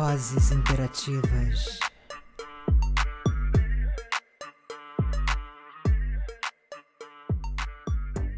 Vozes interativas.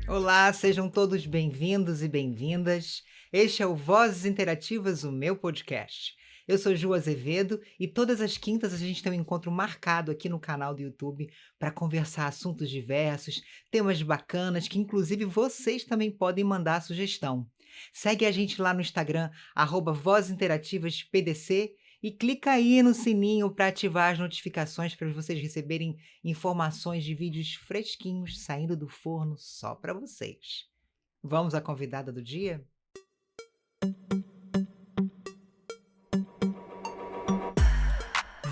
Olá, sejam todos bem-vindos e bem-vindas. Este é o Vozes Interativas, o meu podcast. Eu sou Ju Azevedo e todas as quintas a gente tem um encontro marcado aqui no canal do YouTube para conversar assuntos diversos, temas bacanas que inclusive vocês também podem mandar sugestão. Segue a gente lá no Instagram, @VozesInterativasPDC, e clica aí no sininho para ativar as notificações para vocês receberem informações de vídeos fresquinhos saindo do forno só para vocês. Vamos à convidada do dia?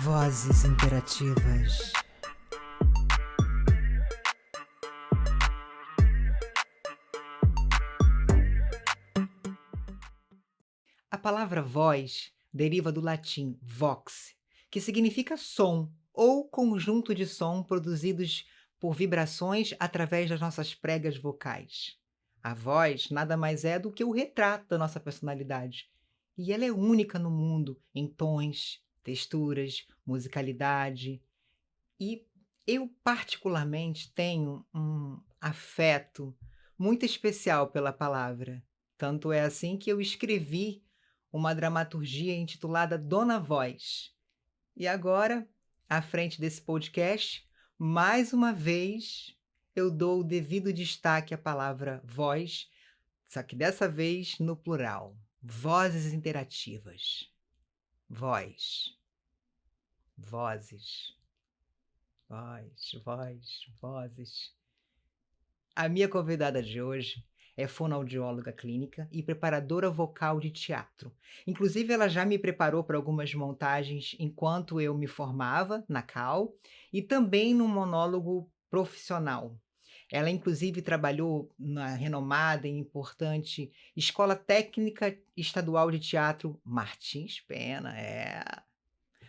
Vozes interativas. A palavra voz deriva do latim vox, que significa som ou conjunto de som produzidos por vibrações através das nossas pregas vocais. A voz nada mais é do que o retrato da nossa personalidade, e ela é única no mundo em tons, texturas, musicalidade. E eu particularmente tenho um afeto muito especial pela palavra. Tanto é assim que eu escrevi uma dramaturgia intitulada Dona Voz. E agora, à frente desse podcast, mais uma vez eu dou o devido destaque à palavra voz, só que dessa vez no plural. Vozes interativas. Voz. Vozes. Vozes. A minha convidada de hoje é fonoaudióloga clínica e preparadora vocal de teatro. Inclusive, ela já me preparou para algumas montagens enquanto eu me formava na CAL e também no monólogo profissional. Ela, inclusive, trabalhou na renomada e importante Escola Técnica Estadual de Teatro Martins Pena.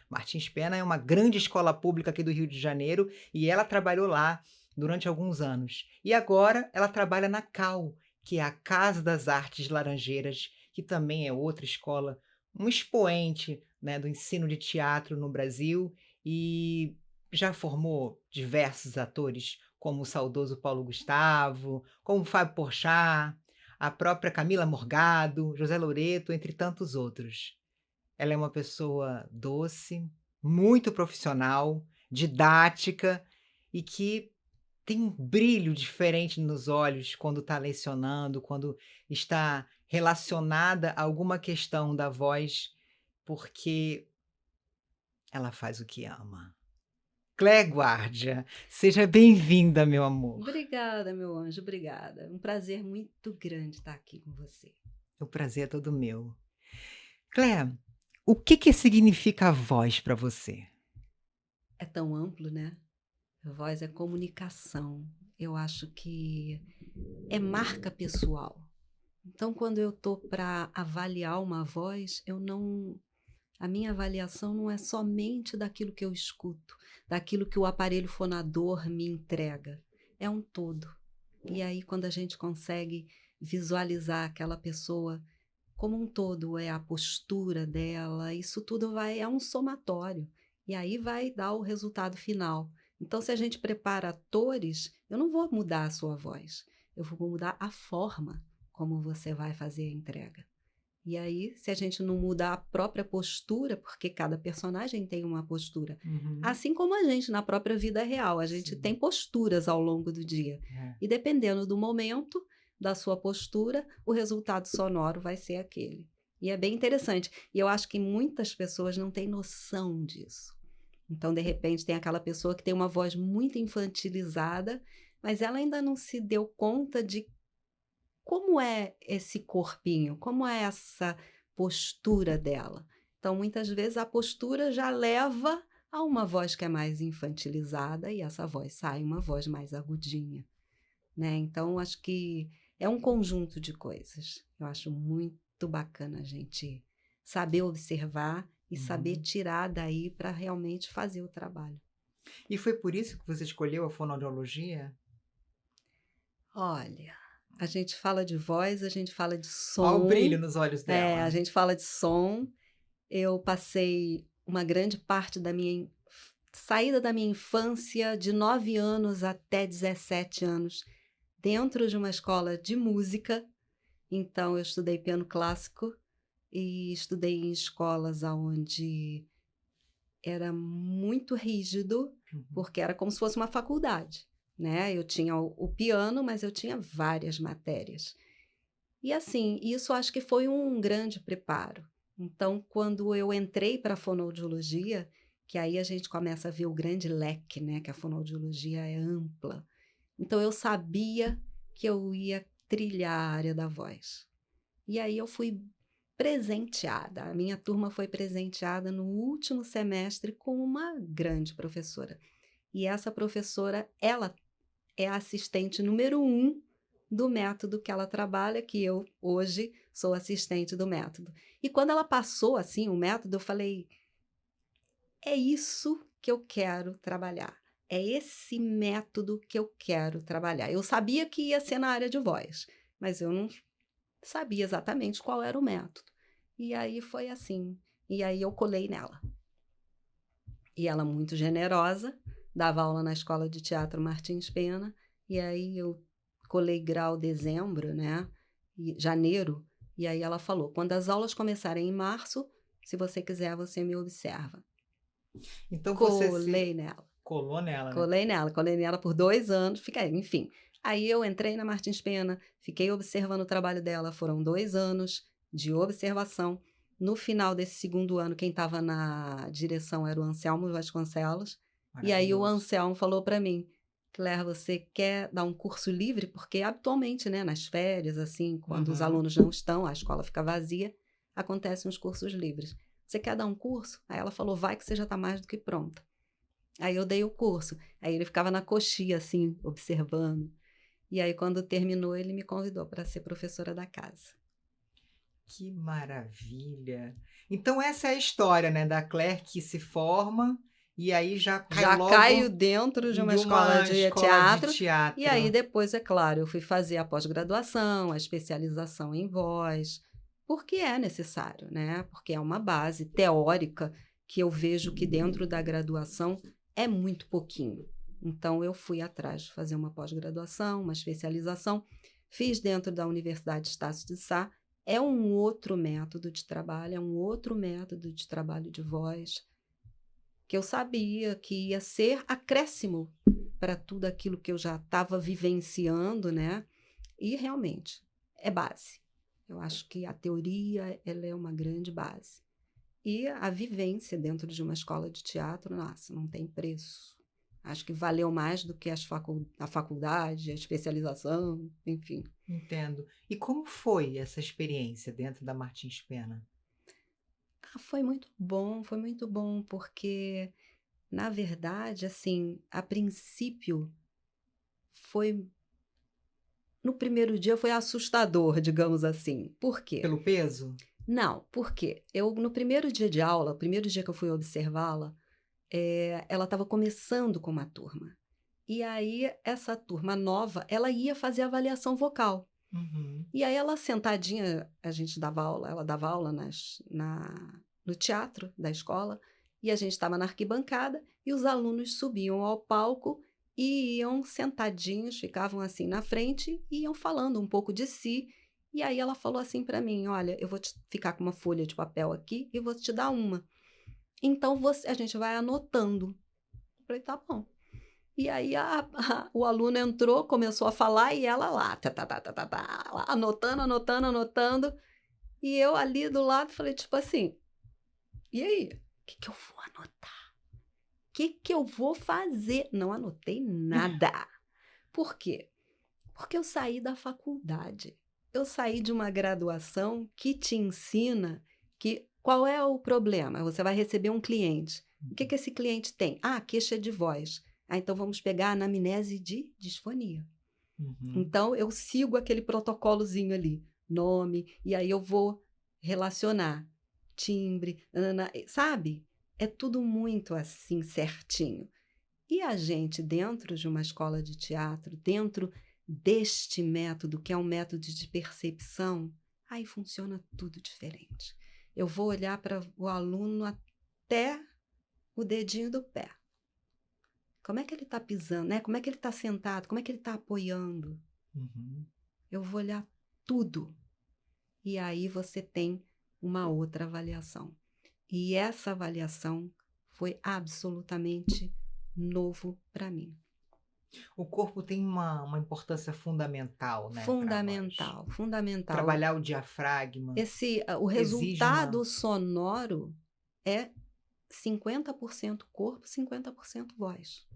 Martins Pena é uma grande escola pública aqui do Rio de Janeiro e ela trabalhou lá durante alguns anos. E agora ela trabalha na CAL, que é a Casa das Artes Laranjeiras, que também é outra escola, um expoente, né, do ensino de teatro no Brasil e já formou diversos atores, como o saudoso Paulo Gustavo, como Fábio Porchat, a própria Camila Morgado, José Loreto, entre tantos outros. Ela é uma pessoa doce, muito profissional, didática e que tem um brilho diferente nos olhos quando está lecionando, quando está relacionada a alguma questão da voz, porque ela faz o que ama. Clé Guardia, seja bem-vinda, meu amor. Obrigada, meu anjo, obrigada. Um prazer muito grande estar aqui com você. O prazer é todo meu. Clé, o que significa a voz para você? É tão amplo, né? A voz é comunicação. Eu acho que é marca pessoal. Então, quando eu estou para avaliar uma voz, a minha avaliação não é somente daquilo que eu escuto, daquilo que o aparelho fonador me entrega. É um todo. E aí, quando a gente consegue visualizar aquela pessoa como um todo, é a postura dela, isso tudo é um somatório. E aí vai dar o resultado final. Então, se a gente prepara atores, eu não vou mudar a sua voz, eu vou mudar a forma como você vai fazer a entrega. E aí, se a gente não mudar a própria postura, porque cada personagem tem uma postura, assim como a gente na própria vida real, a gente Sim. tem posturas ao longo do dia. É. E dependendo do momento, da sua postura, o resultado sonoro vai ser aquele. E é bem interessante. E eu acho que muitas pessoas não têm noção disso. Então, de repente, tem aquela pessoa que tem uma voz muito infantilizada, mas ela ainda não se deu conta de como é esse corpinho, como é essa postura dela. Então, muitas vezes, a postura já leva a uma voz que é mais infantilizada e essa voz sai uma voz mais agudinha, né? Então, acho que é um conjunto de coisas. Eu acho muito bacana a gente saber observar e saber tirar daí para realmente fazer o trabalho. E foi por isso que você escolheu a fonoaudiologia? Olha, a gente fala de voz, a gente fala de Olha o som, brilho nos olhos dela. a gente fala de som. Eu passei uma grande parte saída da minha infância, de 9 anos até 17 anos, dentro de uma escola de música. Então eu estudei piano clássico e estudei em escolas aonde era muito rígido, Uhum. porque era como se fosse uma faculdade, né. Eu tinha o piano, mas eu tinha várias matérias. E assim, isso acho que foi um grande preparo. Então, quando eu entrei para a fonoaudiologia, que aí a gente começa a ver o grande leque, né, que a fonoaudiologia é ampla. Então eu sabia que eu ia trilhar a área da voz. E aí eu fui presenteada, a minha turma foi presenteada no último semestre com uma grande professora. E essa professora, ela é a assistente número 1 do método que ela trabalha, que eu hoje sou assistente do método. E quando ela passou, assim, o método, eu falei: "É isso que eu quero trabalhar, é esse método que eu quero trabalhar". Eu sabia que ia ser na área de voz, mas eu não sabia exatamente qual era o método. E aí foi assim, e aí eu colei nela. E ela muito generosa, dava aula na Escola de Teatro Martins Pena, e aí eu colei grau dezembro, né, e janeiro, e aí ela falou: "Quando as aulas começarem em março, se você quiser, você me observa". Então você se Colei nela. colou nela, né? Colei nela por 2 anos, fiquei enfim. Aí eu entrei na Martins Pena, fiquei observando o trabalho dela, foram 2 anos de observação. No final desse segundo ano, quem estava na direção era o Anselmo Vasconcelos, e aí o Maravilhoso. Anselmo falou para mim: "Claire, você quer dar um curso livre?", porque habitualmente, né, nas férias, assim, quando os Uhum. alunos não estão, a escola fica vazia, acontecem os cursos livres. "Você quer dar um curso?". Aí ela falou: "Vai que você já está mais do que pronta". Aí eu dei o curso, aí ele ficava na coxia, assim, observando. E aí quando terminou ele me convidou para ser professora da casa. Que maravilha. Então essa é a história, né, da Claire que se forma, e aí já cai Já caio logo dentro de uma de escola uma de escola de teatro, e aí teatro. depois, é claro, eu fui fazer a pós-graduação, a especialização em voz, porque é necessário, né, porque é uma base teórica que eu vejo que dentro da graduação é muito pouquinho. Então eu fui atrás de fazer uma pós-graduação, uma especialização, fiz dentro da Universidade Estácio de Sá, é um outro método de trabalho, é um outro método de trabalho de voz, que eu sabia que ia ser acréscimo para tudo aquilo que eu já estava vivenciando, né, e realmente é base. Eu acho que a teoria, ela é uma grande base. E a vivência dentro de uma escola de teatro, nossa, não tem preço. Acho que valeu mais do que a faculdade, a especialização, enfim. Entendo. E como foi essa experiência dentro da Martins Pena? Ah, foi muito bom, porque, na verdade, assim, a princípio foi no primeiro dia foi assustador, digamos assim. Por quê? Pelo peso? Não, porque eu no primeiro dia de aula, o primeiro dia que eu fui observá-la, ela estava começando com uma turma. E aí essa turma nova, ela ia fazer avaliação vocal. Uhum. E aí ela sentadinha, a gente dava aula, ela dava aula no teatro da escola, e a gente estava na arquibancada, e os alunos subiam ao palco e iam sentadinhos, ficavam assim na frente, e iam falando um pouco de si. E aí ela falou assim para mim: "Olha, eu vou ficar com uma folha de papel aqui e vou te dar uma. Então a gente vai anotando". Eu falei: "Tá bom". E aí o aluno entrou, começou a falar e ela lá, tá, tá, tá, tá, tá, tá, lá, anotando, anotando, anotando. E eu ali do lado falei, tipo assim: "E aí, o que que eu vou anotar? O que que eu vou fazer?". Não anotei nada. Por quê? Porque eu saí da faculdade. Eu saí de uma graduação que te ensina que qual é o problema? Você vai receber um cliente. O que que esse cliente tem? Ah, queixa de voz. Ah, então vamos pegar a anamnese de disfonia. Uhum. Então eu sigo aquele protocolozinho ali, nome, e aí eu vou relacionar timbre, nã sabe? É tudo muito assim certinho. E a gente dentro de uma escola de teatro, dentro deste método, que é um método de percepção, aí funciona tudo diferente. eu vou olhar para o aluno até o dedinho do pé. Como é que ele está pisando, né? Como é que ele está sentado? Como é que ele está apoiando? Uhum. Eu vou olhar tudo. E aí você tem uma outra avaliação. E essa avaliação foi absolutamente novo para mim. O corpo tem uma importância fundamental, né, para a voz. Fundamental, fundamental. Trabalhar o diafragma O exige resultado sonoro é 50% corpo, 50% voz.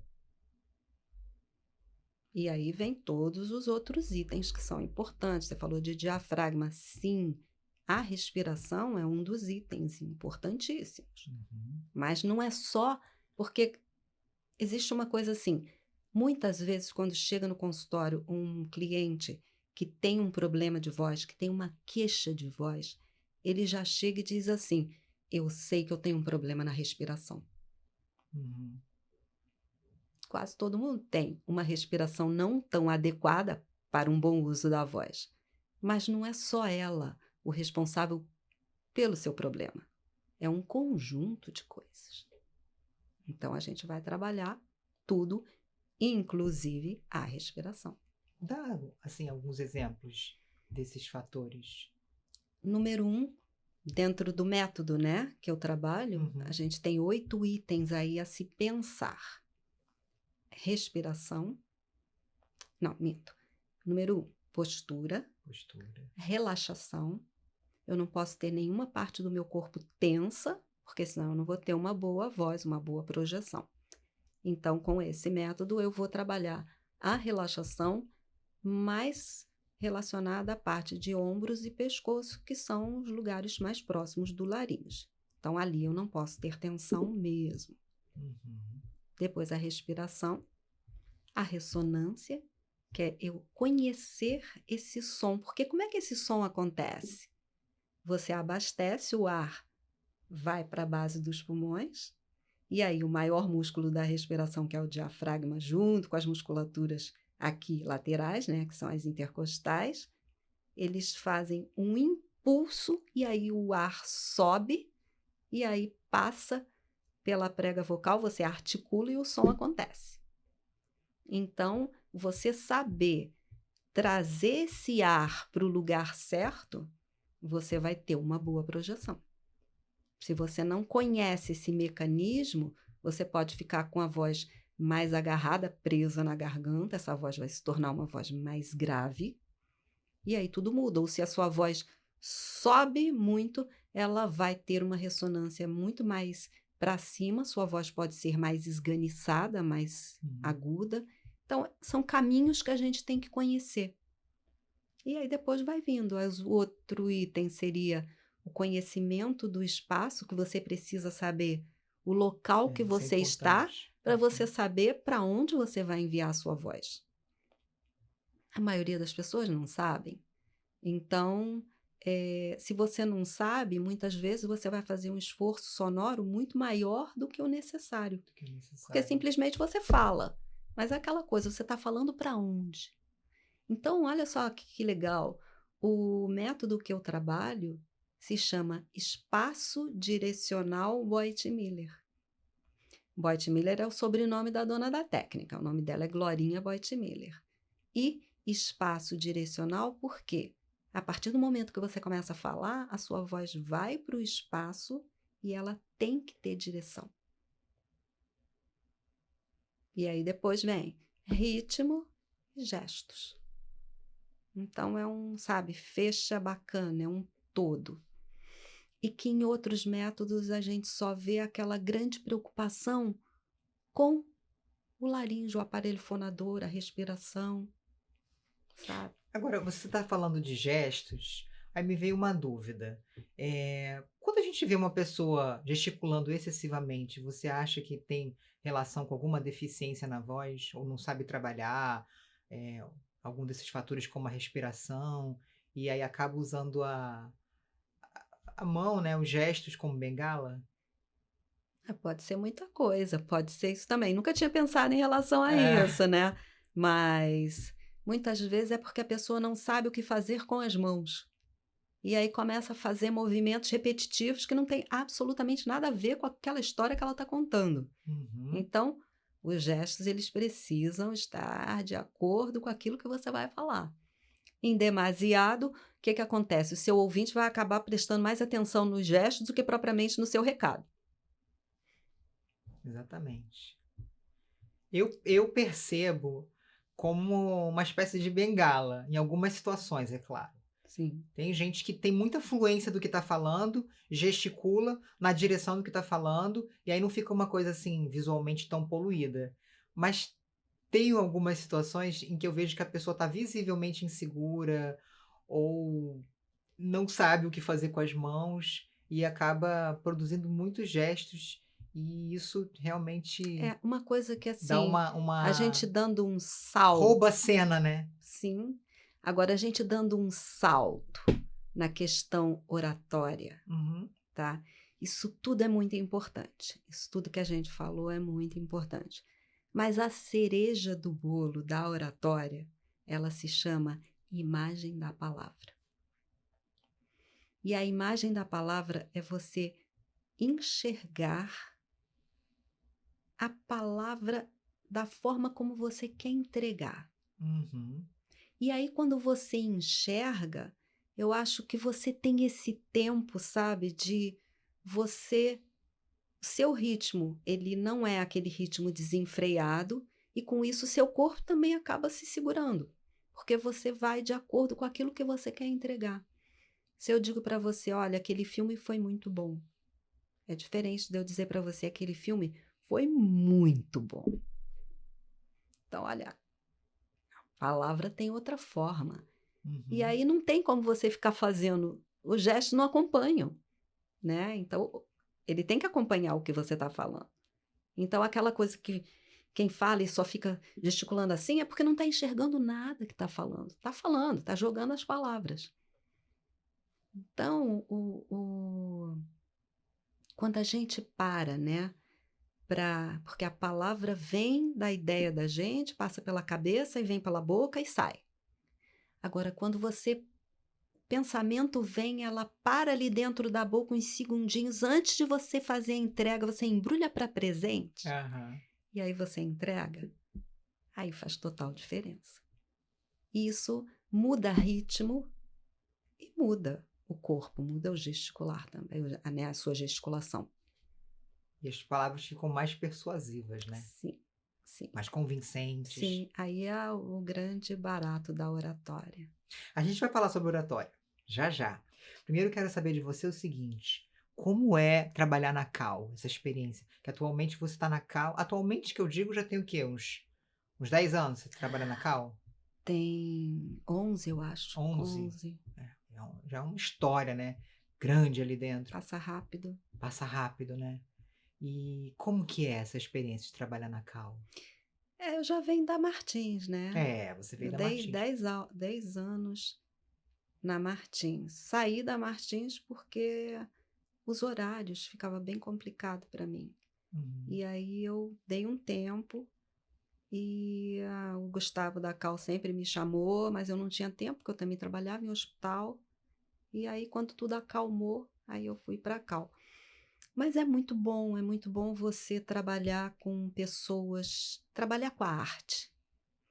E aí vem todos os outros itens que são importantes. Você falou de diafragma, sim. A respiração é um dos itens importantíssimos. Uhum. Mas não é só porque existe uma coisa assim. Muitas vezes, quando chega no consultório um cliente que tem um problema de voz, que tem uma queixa de voz, ele já chega e diz assim: eu sei que eu tenho um problema na respiração. Uhum. Quase todo mundo tem uma respiração não tão adequada para um bom uso da voz. Mas não é só ela o responsável pelo seu problema. É um conjunto de coisas. Então, a gente vai trabalhar tudo, inclusive a respiração. Dá, assim, alguns exemplos desses fatores. Número 1, dentro do método, né, que eu trabalho, Uhum. a gente tem 8 itens aí a se pensar. Respiração. Não, minto. Número 1, postura. Postura. Relaxação. Eu não posso ter nenhuma parte do meu corpo tensa, porque senão eu não vou ter uma boa voz, uma boa projeção. Então, com esse método, eu vou trabalhar a relaxação mais relacionada à parte de ombros e pescoço, que são os lugares mais próximos do laringe. Então, ali eu não posso ter tensão mesmo. Uhum. Depois, a respiração, a ressonância, que é eu conhecer esse som. Porque como é que esse som acontece? Você abastece o ar, vai para a base dos pulmões, e aí o maior músculo da respiração, que é o diafragma, junto com as musculaturas aqui laterais, né, que são as intercostais, eles fazem um impulso e aí o ar sobe e aí passa pela prega vocal, você articula e o som acontece. Então, você saber trazer esse ar para o lugar certo, você vai ter uma boa projeção. Se você não conhece esse mecanismo, você pode ficar com a voz mais agarrada, presa na garganta, essa voz vai se tornar uma voz mais grave, e aí tudo muda. Ou se a sua voz sobe muito, ela vai ter uma ressonância muito mais para cima, sua voz pode ser mais esganiçada, mais aguda. Então, são caminhos que a gente tem que conhecer. E aí depois vai vindo. O outro item seria o conhecimento do espaço, que você precisa saber o local que Isso é você está, importante. para você saber para onde você vai enviar a sua voz. A maioria das pessoas não sabem. Então, se você não sabe, muitas vezes você vai fazer um esforço sonoro muito maior do que o necessário. Porque simplesmente você fala. Mas é aquela coisa, você está falando para onde? Então, olha só que legal. O método que eu trabalho se chama Espaço Direcional Boit-Miller. Boit-Miller é o sobrenome da dona da técnica. O nome dela é Glorinha Boit-Miller. E espaço direcional por quê? A partir do momento que você começa a falar, a sua voz vai para o espaço e ela tem que ter direção. E aí depois vem ritmo e gestos. Então, fecha bacana, é um todo. E que em outros métodos a gente só vê aquela grande preocupação com o laríngeo, o aparelho fonador, a respiração, sabe? Agora, você está falando de gestos, aí me veio uma dúvida. Quando a gente vê uma pessoa gesticulando excessivamente, você acha que tem relação com alguma deficiência na voz, ou não sabe trabalhar, algum desses fatores como a respiração, e aí acaba usando a mão, né, os gestos como bengala? Pode ser muita coisa, pode ser isso também. Nunca tinha pensado em relação a É. isso, né? Mas muitas vezes é porque a pessoa não sabe o que fazer com as mãos. E aí começa a fazer movimentos repetitivos que não tem absolutamente nada a ver com aquela história que ela está contando. Uhum. Então, os gestos eles precisam estar de acordo com aquilo que você vai falar. Em demasiado, o que que acontece? O seu ouvinte vai acabar prestando mais atenção nos gestos do que propriamente no seu recado. Exatamente. Eu percebo como uma espécie de bengala, em algumas situações, é claro. Sim. Tem gente que tem muita fluência do que está falando, gesticula na direção do que está falando, e aí não fica uma coisa assim visualmente tão poluída. Mas tenho algumas situações em que eu vejo que a pessoa está visivelmente insegura ou não sabe o que fazer com as mãos e acaba produzindo muitos gestos, e isso realmente É uma coisa que dá assim, a gente uma dando um salto, rouba a cena, né. sim. Agora a gente dando um salto na questão oratória, Uhum. tá? Isso tudo é muito importante. Isso tudo que a gente falou é muito importante. Mas a cereja do bolo da oratória, ela se chama imagem da palavra. E a imagem da palavra é você enxergar a palavra da forma como você quer entregar. Uhum. E aí, quando você enxerga, eu acho que você tem esse tempo, sabe, de você. Seu ritmo, ele não é aquele ritmo desenfreado, e com isso seu corpo também acaba se segurando, porque você vai de acordo com aquilo que você quer entregar. Se eu digo para você, olha, aquele filme foi muito bom, é diferente de eu dizer para você, aquele filme foi muito bom. Então, olha, a palavra tem outra forma. E Uhum. aí não tem como você ficar fazendo, os gestos não acompanham, né? Então, ele tem que acompanhar o que você está falando. Então, aquela coisa que quem fala e só fica gesticulando assim é porque não está enxergando nada que está falando. Está falando, está jogando as palavras. Então, quando a gente para, né? Porque a palavra vem da ideia da gente, passa pela cabeça e vem pela boca e sai. Agora, quando você pensamento vem, ela para ali dentro da boca uns segundinhos antes de você fazer a entrega, você embrulha para presente Aham. e aí você entrega. Aí faz total diferença. Isso muda ritmo e muda o corpo, muda o gesticular também, né, a sua gesticulação. E as palavras ficam mais persuasivas, né, Sim, sim, mais convincentes. sim. Aí é o grande barato da oratória. A gente vai falar sobre oratória, já já. Primeiro eu quero saber de você o seguinte: como é trabalhar na CAL, essa experiência? Que atualmente você está na CAL, atualmente que eu digo já tem o quê? Uns 10 anos você trabalha na CAL? Tem 11, eu acho. 11. 11. Já é uma história, né, grande ali dentro. Passa rápido. Passa rápido, né. E como que é essa experiência de trabalhar na CAL? É, eu já venho da Martins, né? É, você veio Eu da dei Martins. 10 anos na Martins. Saí da Martins porque os horários ficava bem complicado para mim. Uhum. E aí eu dei um tempo e o Gustavo da Cal sempre me chamou, mas eu não tinha tempo, porque eu também trabalhava em hospital. E aí, quando tudo acalmou, aí eu fui para a Cal. Mas é muito bom você trabalhar com pessoas, trabalhar com a arte,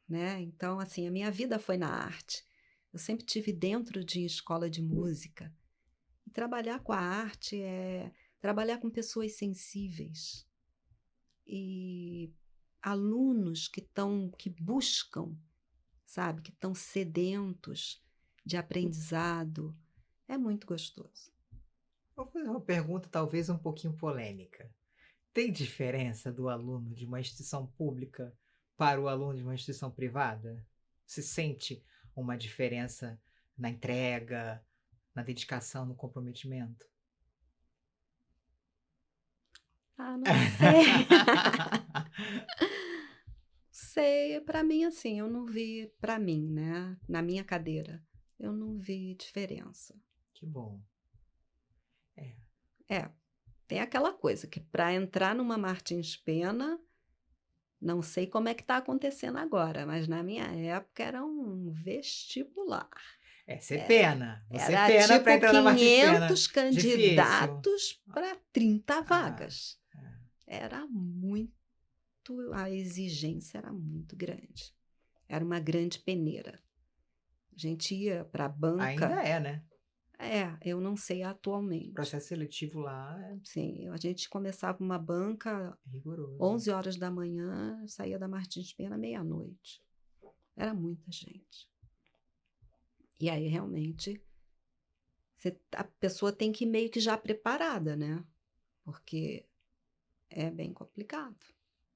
né? Então, assim, a minha vida foi na arte. Eu sempre tive dentro de escola de música. E trabalhar com a arte é trabalhar com pessoas sensíveis e alunos que buscam, sabe, que estão sedentos de aprendizado. É muito gostoso. Vou fazer uma pergunta talvez um pouquinho polêmica. Tem diferença do aluno de uma instituição pública para o aluno de uma instituição privada? Se sente uma diferença na entrega, na dedicação, no comprometimento? Ah, não sei. Sei, para mim, assim, eu não vi, para mim, né, na minha cadeira, eu não vi diferença. Que bom. É. É, tem aquela coisa que para entrar numa Martins Pena, não sei como é que está acontecendo agora, mas na minha época era um vestibular. Você pena. Você Era pena para tipo entrar na Martins Pena. 500 Difícil. candidatos para 30 Ah, vagas. é. Era muito, a exigência era muito grande. Era uma grande peneira. A gente ia para a Ainda banca. é, né? Eu não sei O atualmente. processo seletivo lá é Sim, a gente começava uma banca rigoroso. 11 horas da manhã, saía da Martins Pena meia-noite. Era muita gente. E aí, realmente, a pessoa tem que ir meio que já preparada, né? Porque é bem complicado.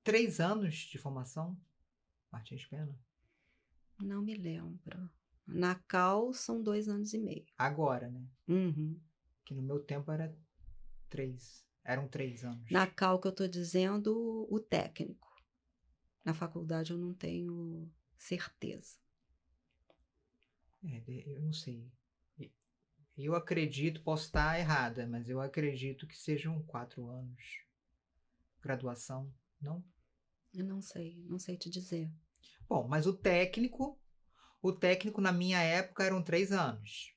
3 anos de formação, Martins Pena? Não me lembro. Na Cal são 2 anos e meio. Agora, né? Uhum. Que no meu tempo era 3. Eram 3 anos. Na Cal que eu estou dizendo, o técnico. Na faculdade eu não tenho certeza. Eu não sei. Eu acredito, posso estar errada, mas eu acredito que sejam 4 anos. Graduação, não? Eu não sei te dizer. Bom, mas o técnico na minha época eram 3 anos.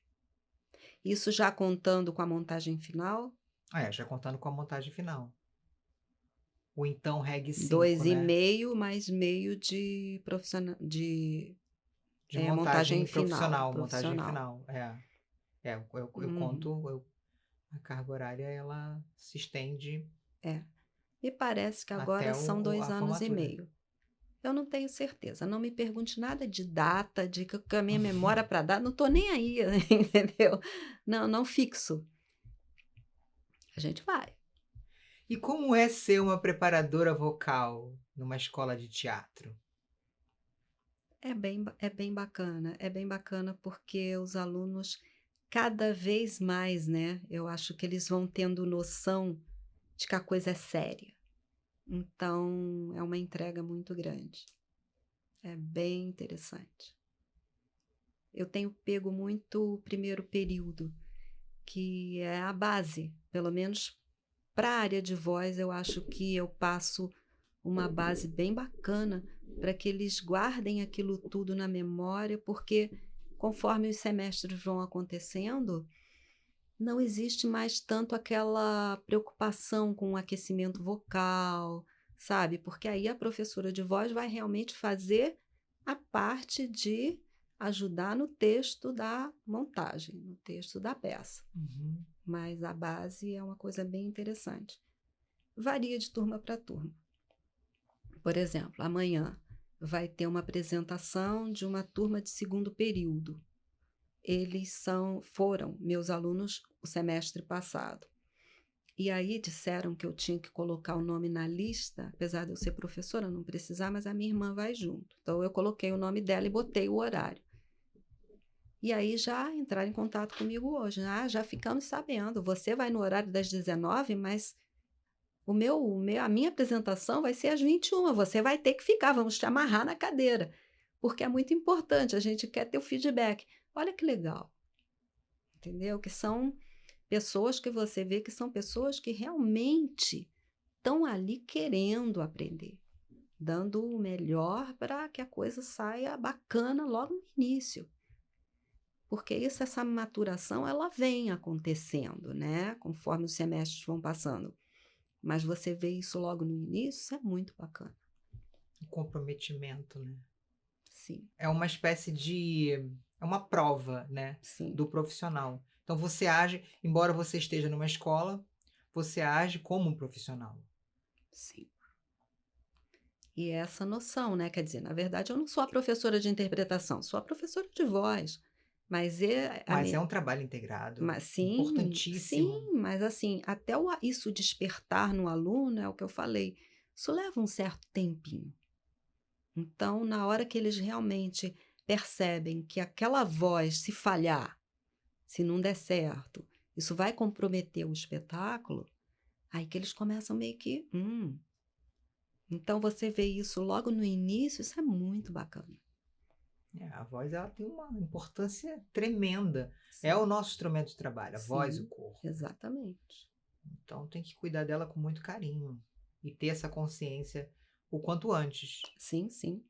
Isso já contando com a montagem final? Já contando com a montagem final. O então Reg 5, Dois e né? meio mais meio de profissional, de De montagem montagem final, profissional, montagem profissional. final. Eu Uhum. conto, a carga horária ela se estende Me parece que agora até são a 2 anos e formatura. meio. Eu não tenho certeza. Não me pergunte nada de data, de que a minha memória para dar, não estou nem aí, entendeu? Não, não fixo. A gente vai. E como é ser uma preparadora vocal numa escola de teatro? É bem bacana porque os alunos, cada vez mais, né? Eu acho que eles vão tendo noção de que a coisa é séria. Então, é uma entrega muito grande. É bem interessante. Eu tenho pego muito o primeiro período, que é a base, pelo menos para a área de voz, eu acho que eu passo uma base bem bacana para que eles guardem aquilo tudo na memória, porque conforme os semestres vão acontecendo, não existe mais tanto aquela preocupação com o aquecimento vocal, sabe? Porque aí a professora de voz vai realmente fazer a parte de ajudar no texto da montagem, no texto da peça. Uhum. Mas a base é uma coisa bem interessante. Varia de turma para turma. Por exemplo, amanhã vai ter uma apresentação de uma turma de segundo período. Eles foram meus alunos o semestre passado. E aí disseram que eu tinha que colocar o nome na lista, apesar de eu ser professora, não precisar, mas a minha irmã vai junto. Então eu coloquei o nome dela e botei o horário. E aí já entraram em contato comigo hoje. Já ficamos sabendo. Você vai no horário das 19, mas a minha apresentação vai ser às 21. Você vai ter que ficar, vamos te amarrar na cadeira. Porque é muito importante, a gente quer ter o feedback. Olha que legal. Entendeu? Que são pessoas que você vê que são pessoas que realmente estão ali querendo aprender, dando o melhor para que a coisa saia bacana logo no início. Porque essa maturação, ela vem acontecendo, né? Conforme os semestres vão passando. Mas você vê isso logo no início, isso é muito bacana. O comprometimento, né? Sim, É uma espécie de... É uma prova, né? sim, Do profissional. Então você age, embora você esteja numa escola, você age como um profissional. sim. E essa noção, né? Quer dizer, na verdade, eu não sou a professora de interpretação, sou a professora de voz. Mas Mas é um trabalho integrado, Mas sim, importantíssimo. sim, mas assim, até isso despertar no aluno é o que eu falei. Isso leva um certo tempinho. Então, na hora que eles realmente percebem que aquela voz, se falhar, se não der certo, isso vai comprometer o espetáculo, aí que eles começam meio que. Então, você vê isso logo no início, isso é muito bacana. A voz ela tem uma importância tremenda. É Sim, o nosso instrumento de trabalho, a voz, o sim, corpo. exatamente. Então tem que cuidar dela com muito carinho e ter essa consciência o quanto antes. Sim, sim.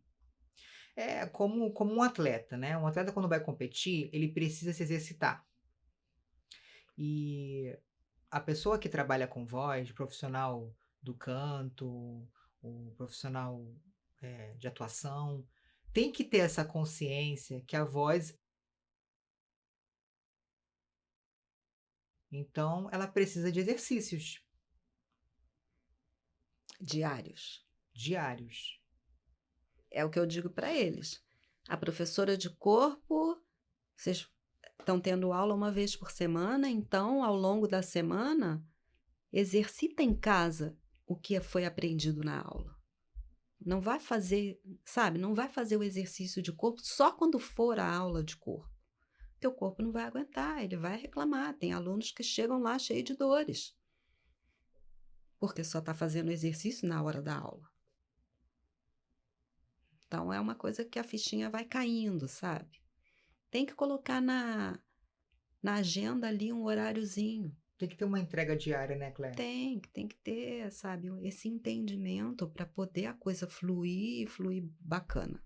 É como um atleta, né, um atleta quando vai competir, ele precisa se exercitar. E a pessoa que trabalha com voz, profissional do canto, o profissional, de atuação, tem que ter essa consciência que a voz, então, ela precisa de exercícios Diários. diários. É o que eu digo para eles. A professora de corpo, vocês estão tendo aula uma vez por semana, então, ao longo da semana, exercita em casa o que foi aprendido na aula. Não vai fazer, sabe, não vai fazer o exercício de corpo só quando for a aula de corpo. Teu corpo não vai aguentar, ele vai reclamar. Tem alunos que chegam lá cheios de dores, porque só está fazendo exercício na hora da aula. Então, é uma coisa que a fichinha vai caindo, sabe? Tem que colocar na agenda ali um horáriozinho. Tem que ter uma entrega diária, né, Cléia? Tem que ter, sabe, esse entendimento para poder a coisa fluir, fluir bacana.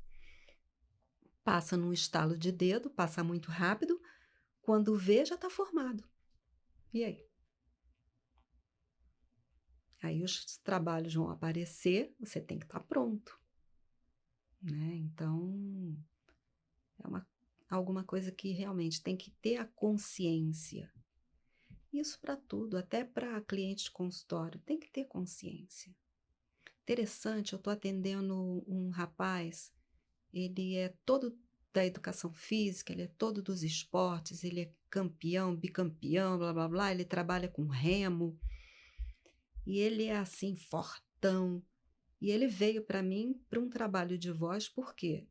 Passa num estalo de dedo, passa muito rápido, quando vê já está formado. E aí? Aí os trabalhos vão aparecer, você tem que estar pronto, né? Então, é alguma coisa que realmente tem que ter a consciência. Isso para tudo, até para cliente de consultório, tem que ter consciência. Interessante, eu estou atendendo um rapaz, ele é todo da educação física, ele é todo dos esportes, ele é campeão, bicampeão, blá blá blá, ele trabalha com remo, e ele é assim, fortão. E ele veio para mim para um trabalho de voz, porque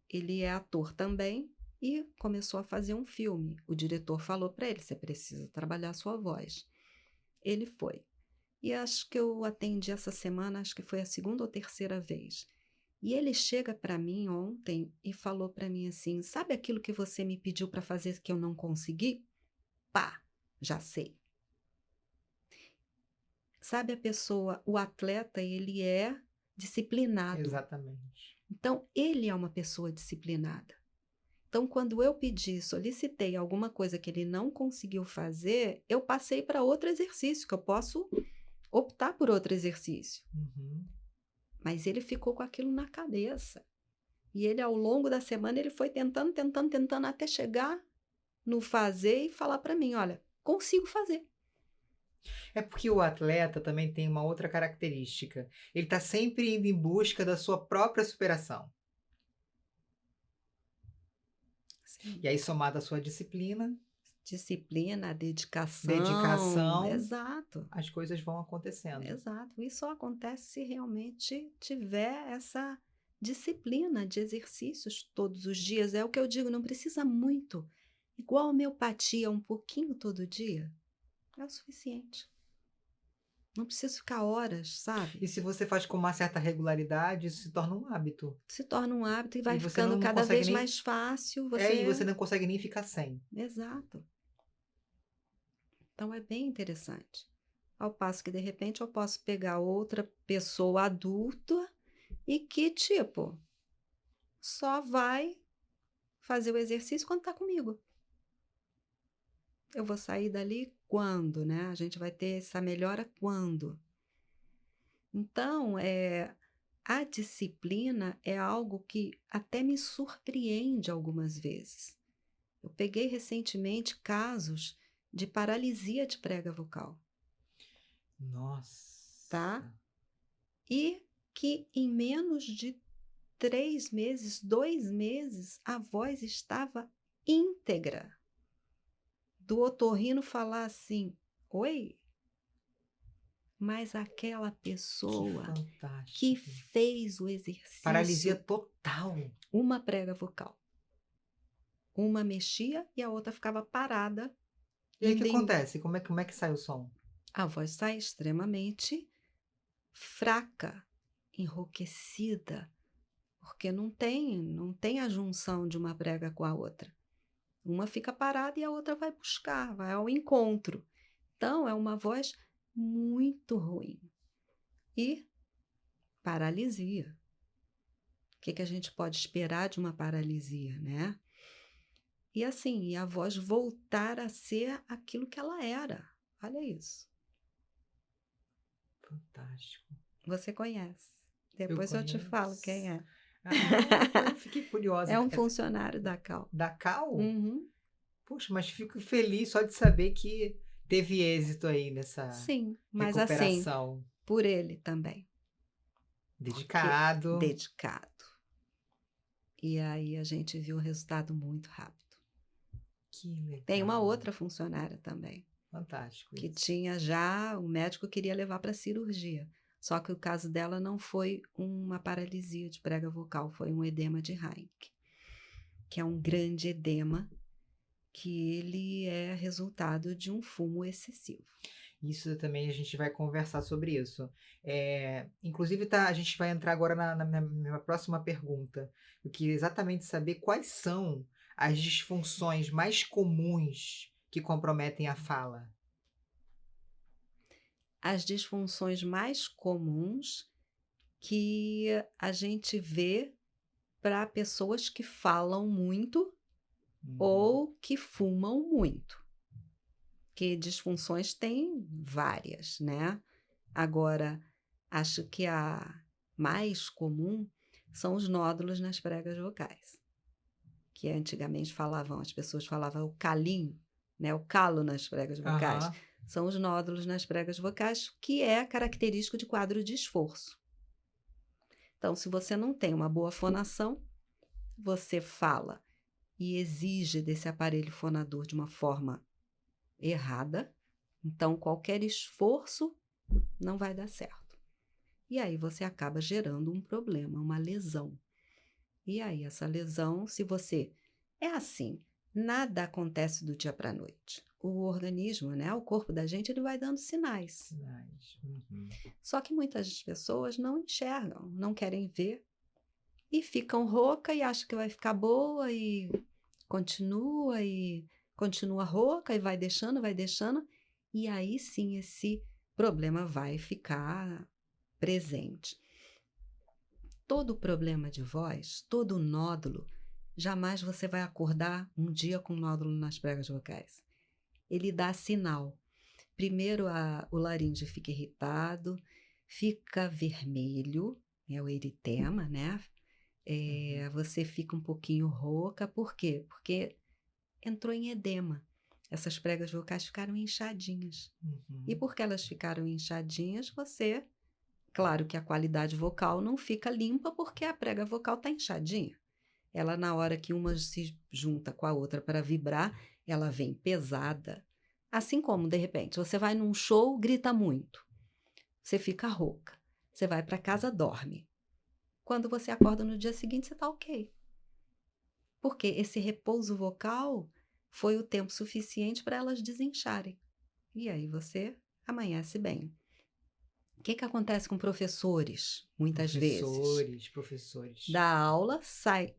ele é ator também e começou a fazer um filme. O diretor falou para ele: você precisa trabalhar a sua voz. Ele foi. E acho que eu atendi essa semana, acho que foi a segunda ou terceira vez. E ele chega para mim ontem e falou para mim assim: sabe aquilo que você me pediu para fazer que eu não consegui? Pá, já sei. Sabe a pessoa, o atleta, ele é disciplinado. Exatamente. Então, ele é uma pessoa disciplinada. Então, quando eu pedi, solicitei alguma coisa que ele não conseguiu fazer, eu passei para outro exercício, que eu posso optar por outro exercício. Uhum. Mas ele ficou com aquilo na cabeça. E ele, ao longo da semana, ele foi tentando, tentando, tentando, até chegar no fazer e falar para mim: olha, consigo fazer. É porque o atleta também tem uma outra característica. Ele está sempre indo em busca da sua própria superação. Sim. E aí, somado à sua disciplina, Disciplina, dedicação. dedicação, Exato. as coisas vão acontecendo. Exato. Isso só acontece se realmente tiver essa disciplina de exercícios todos os dias. É o que eu digo, não precisa muito. Igual a homeopatia, um pouquinho todo dia, é o suficiente. Não precisa ficar horas, sabe? E se você faz com uma certa regularidade, isso se torna um hábito. Se torna um hábito e E vai você ficando não cada consegue vez nem. mais fácil. E você não consegue nem ficar sem. Exato. Então é bem interessante. Ao passo que, de repente, eu posso pegar outra pessoa adulta e que, tipo, só vai fazer o exercício quando está comigo. Eu vou sair dali quando, né? A gente vai ter essa melhora quando? Então, a disciplina é algo que até me surpreende algumas vezes. Eu peguei recentemente casos de paralisia de prega vocal, tá? Nossa. E que em menos de 3 meses, 2 meses, a voz estava íntegra. Do otorrino falar assim: oi, mas aquela Que pessoa que fantástico. fez o Paralisia exercício, total. uma prega vocal, uma mexia e a outra ficava parada, E aí o que indo em... acontece? Como é que sai o som? A voz sai extremamente fraca, enrouquecida, porque não tem a junção de uma prega com a outra. Uma fica parada e a outra vai buscar, vai ao encontro. Então, é uma voz muito ruim. E paralisia. que a gente pode esperar de uma paralisia, né? E assim, e a voz voltar a ser aquilo que ela era. Olha isso. Fantástico. Você conhece. Eu Depois eu te falo quem conheço. é. Ah, agora eu fiquei curiosa. É um funcionário da Cal. Da Cal? Uhum. Poxa, mas fico feliz só de saber que teve êxito aí nessa Sim, mas assim, recuperação. por ele também. Porque Dedicado. dedicado. E aí a gente viu o resultado muito rápido. Que Tem uma legal. outra funcionária também, Fantástico que isso. tinha já, o médico queria levar para cirurgia. Só que o caso dela não foi uma paralisia de prega vocal, foi um edema de Heinck, que é um grande edema que ele é resultado de um fumo excessivo. Isso também a gente vai conversar sobre isso. Inclusive, a gente vai entrar agora na minha próxima pergunta. Eu queria exatamente saber quais são as disfunções mais comuns que comprometem a fala. As disfunções mais comuns que a gente vê para pessoas que falam muito Uhum. ou que fumam muito. Que disfunções tem várias, né? Agora, acho que a mais comum são os nódulos nas pregas vocais, que antigamente as pessoas falavam o calinho, né? O calo nas pregas vocais. Aham. São os nódulos nas pregas vocais, que é característico de quadro de esforço. Então, se você não tem uma boa fonação, você fala e exige desse aparelho fonador de uma forma errada, então qualquer esforço não vai dar certo. E aí você acaba gerando um problema, uma lesão. E aí essa lesão, se você... É assim, nada acontece do dia para a noite. O organismo, né, o corpo da gente, ele vai dando sinais. Sinais. Uhum. Só que muitas pessoas não enxergam, não querem ver e ficam rouca e acham que vai ficar boa e continua rouca e vai deixando, e aí sim esse problema vai ficar presente. Todo problema de voz, todo nódulo, jamais você vai acordar um dia com um nódulo nas pregas vocais. Ele dá sinal. Primeiro o laríngeo fica irritado, fica vermelho, é o eritema, né? Você fica um pouquinho rouca. Por quê? Porque entrou em edema. Essas pregas vocais ficaram inchadinhas. E Uhum. porque elas ficaram inchadinhas, claro que a qualidade vocal não fica limpa porque a prega vocal está inchadinha. Ela, na hora que uma se junta com a outra para vibrar, ela vem pesada. Assim como, de repente, você vai num show, grita muito. Você fica rouca. Você vai para casa, dorme. Quando você acorda no dia seguinte, você está ok. Porque esse repouso vocal foi o tempo suficiente para elas desincharem. E aí você amanhece bem. O que acontece com professores, muitas vezes? Professores. Da aula,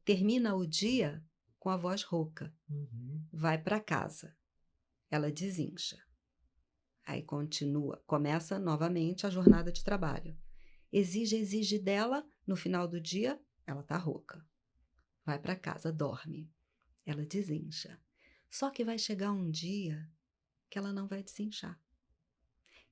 termina o dia com a voz rouca. Uhum. Vai para casa. Ela desincha. Aí começa novamente a jornada de trabalho. Exige dela, no final do dia, ela tá rouca. Vai para casa, dorme. Ela desincha. Só que vai chegar um dia que ela não vai desinchar.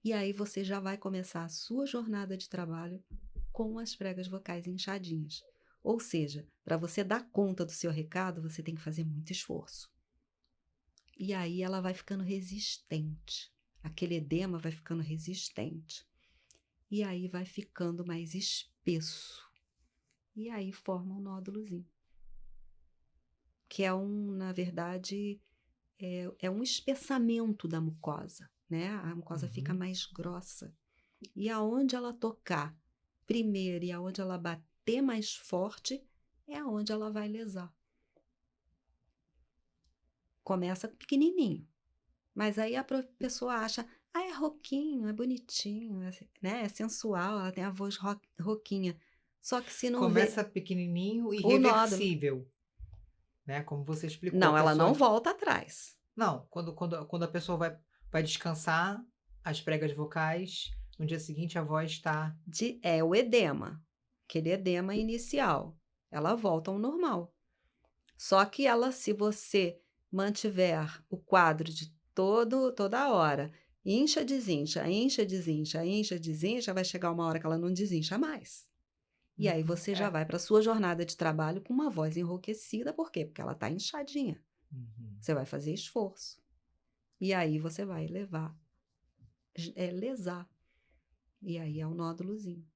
E aí você já vai começar a sua jornada de trabalho com as pregas vocais inchadinhas. Ou seja, para você dar conta do seu recado, você tem que fazer muito esforço. E aí ela vai ficando resistente. Aquele edema vai ficando resistente. E aí vai ficando mais espesso. E aí forma um nódulozinho. Que na verdade, é um espessamento da mucosa, né? A mucosa fica mais grossa. E aonde ela tocar primeiro e aonde ela bater mais forte, é aonde ela vai lesar. Começa pequenininho, mas aí a pessoa acha, é roquinho, é bonitinho, né? É sensual, ela tem a voz roquinha. Só que se não vê Começa pequenininho e o nódulo, reversível, né? Como você explicou, a não, ela não pessoa... volta atrás. Não, quando a pessoa vai descansar, as pregas vocais, no dia seguinte a voz está... É o edema, aquele edema inicial. ela volta ao normal. Só que ela, se você mantiver o quadro de toda hora, incha, desincha, vai chegar uma hora que ela não desincha mais. E aí Uhum. você já É. vai para a sua jornada de trabalho com uma voz enrouquecida. Por quê? Porque ela está inchadinha. Uhum. Você vai fazer esforço. E aí você vai lesar. E aí é o nódulozinho.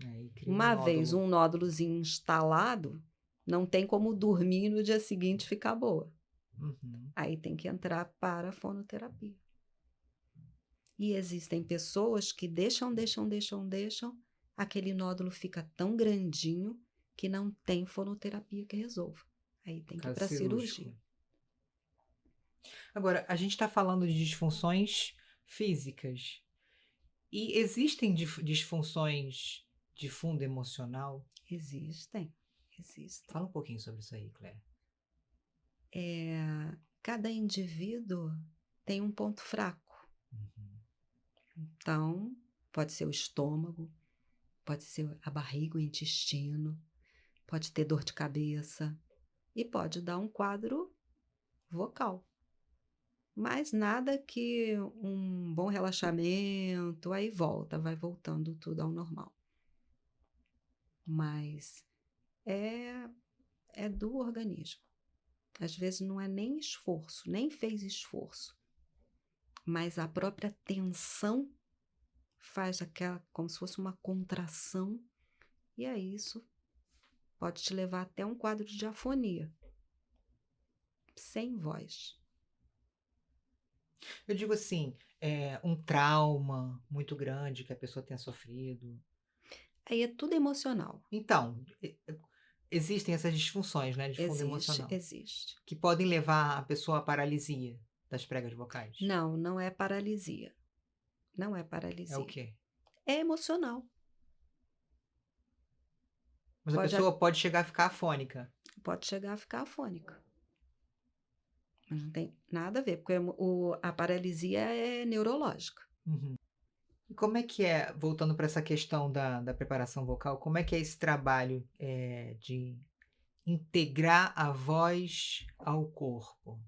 Aí cria um Uma vez nódulo. um nódulozinho instalado, não tem como dormir e no dia seguinte ficar boa. Uhum. Aí tem que entrar para a fonoterapia. E existem pessoas que deixam, aquele nódulo fica tão grandinho que não tem fonoterapia que resolva. Aí tem que ir Caso para a cirúrgico. cirurgia. Agora, a gente está falando de disfunções físicas. E existem disfunções de fundo emocional? Existem. Fala um pouquinho sobre isso aí, Claire. Cada indivíduo tem um ponto fraco. Uhum. Então, pode ser o estômago, pode ser a barriga, o intestino, pode ter dor de cabeça e pode dar um quadro vocal. Mas nada que um bom relaxamento, aí vai voltando tudo ao normal. Mas é do organismo. Às vezes não é nem esforço, nem fez esforço, mas a própria tensão faz aquela como se fosse uma contração, e aí isso pode te levar até um quadro de afonia, sem voz. Eu digo assim, um trauma muito grande que a pessoa tenha sofrido. Aí é tudo emocional. Então, existem essas disfunções, né, de fundo emocional, Existe. que podem levar a pessoa à paralisia das pregas vocais. Não, não é paralisia. Não é É o paralisia. quê? É emocional. Mas a Pode, pessoa pode chegar a ficar afônica. pode chegar a ficar afônica. Mas não tem nada a ver, porque a paralisia é neurológica. Uhum. E como é que é, voltando para essa questão da preparação vocal, como é que é esse trabalho de integrar a voz ao corpo?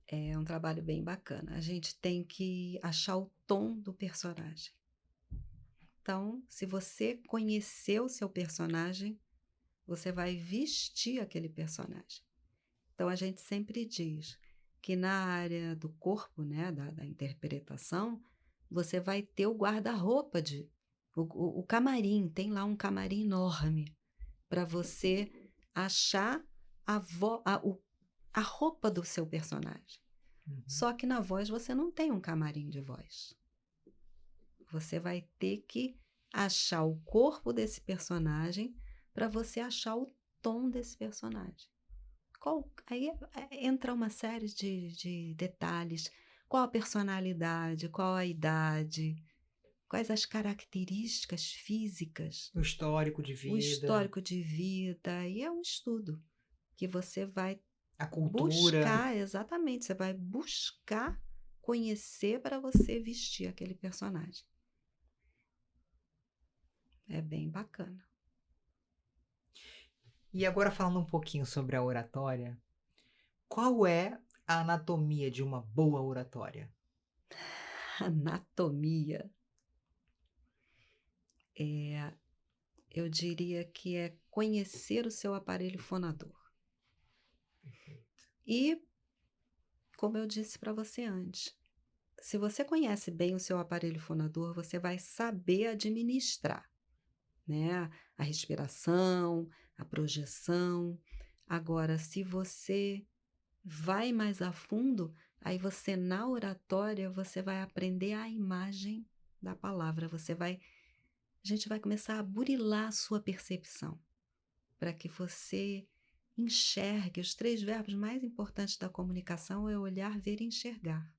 É um trabalho bem bacana. A gente tem que achar o tom do personagem. Então, se você conhecer o seu personagem, você vai vestir aquele personagem. Então, a gente sempre diz que na área do corpo, né, da interpretação, você vai ter o guarda-roupa o camarim, tem lá um camarim enorme para você achar a roupa do seu personagem. Uhum. Só que na voz você não tem um camarim de voz. Você vai ter que achar o corpo desse personagem para você achar o tom desse personagem. Aí entra uma série de detalhes. Qual a personalidade, qual a idade, quais as características físicas, O histórico de o vida, histórico de vida. E é um estudo que você vai a cultura. buscar, exatamente, você vai buscar conhecer para você vestir aquele personagem. É bem bacana. E agora falando um pouquinho sobre a oratória, qual é a anatomia de uma boa oratória? Anatomia. Eu diria que é conhecer o seu aparelho fonador. E, como eu disse para você antes, se você conhece bem o seu aparelho fonador, você vai saber administrar, né? A respiração, a projeção. Agora, se você vai mais a fundo, aí você na oratória você vai aprender a imagem da palavra. A gente vai começar a burilar a sua percepção para que você enxergue. Os 3 verbos mais importantes da comunicação é olhar, ver e enxergar.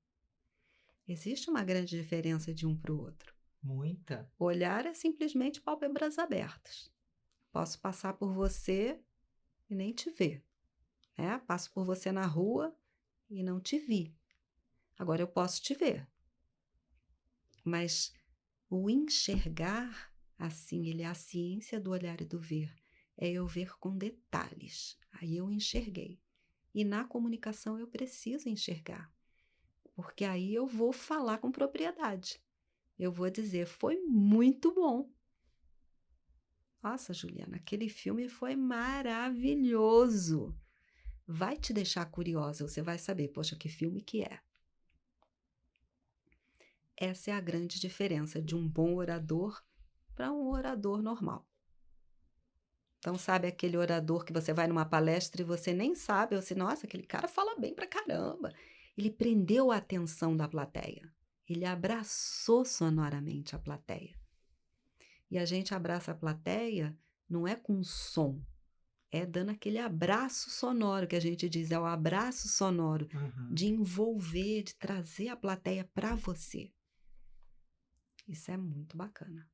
Existe uma grande diferença de um para o outro. Muita. Olhar é simplesmente pálpebras abertas. Posso passar por você e nem te ver, né? Passo por você na rua e não te vi. Agora eu posso te ver. Mas o enxergar Assim, ele é a ciência do olhar e do ver. É eu ver com detalhes. Aí eu enxerguei. E na comunicação eu preciso enxergar, porque aí eu vou falar com propriedade. Eu vou dizer, foi muito bom. Nossa, Juliana, aquele filme foi maravilhoso. Vai te deixar curiosa, você vai saber, poxa, que filme que é. Essa é a grande diferença de um bom orador para um orador normal. Então, sabe aquele orador que você vai numa palestra e você nem sabe, você, nossa, aquele cara fala bem pra caramba. Ele prendeu a atenção da plateia. Ele abraçou sonoramente a plateia. E a gente abraça a plateia não é com som, é dando aquele abraço sonoro que a gente diz, é o abraço sonoro Uhum. de envolver, de trazer a plateia para você. Isso é muito bacana.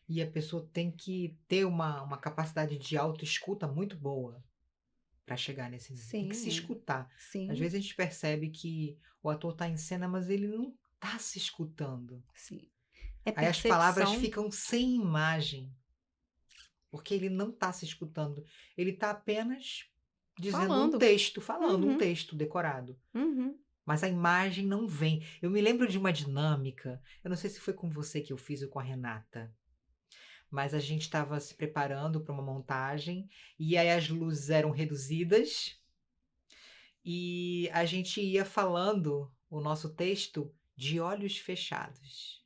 E a pessoa tem que ter uma capacidade de autoescuta muito boa para chegar nesse nível. Tem que se Sim, escutar. Às sim, vezes a gente percebe que o ator está em cena, mas ele não está se escutando. sim. É Aí as palavras percepção ficam sem imagem, porque ele não está se escutando. Ele está apenas dizendo um falando. texto, falando um Uhum, texto decorado. uhum. Mas a imagem não vem. Eu me lembro de uma dinâmica, eu não sei se foi com você que eu fiz ou com a Renata, mas a gente estava se preparando para uma montagem e aí as luzes eram reduzidas e a gente ia falando o nosso texto de olhos fechados.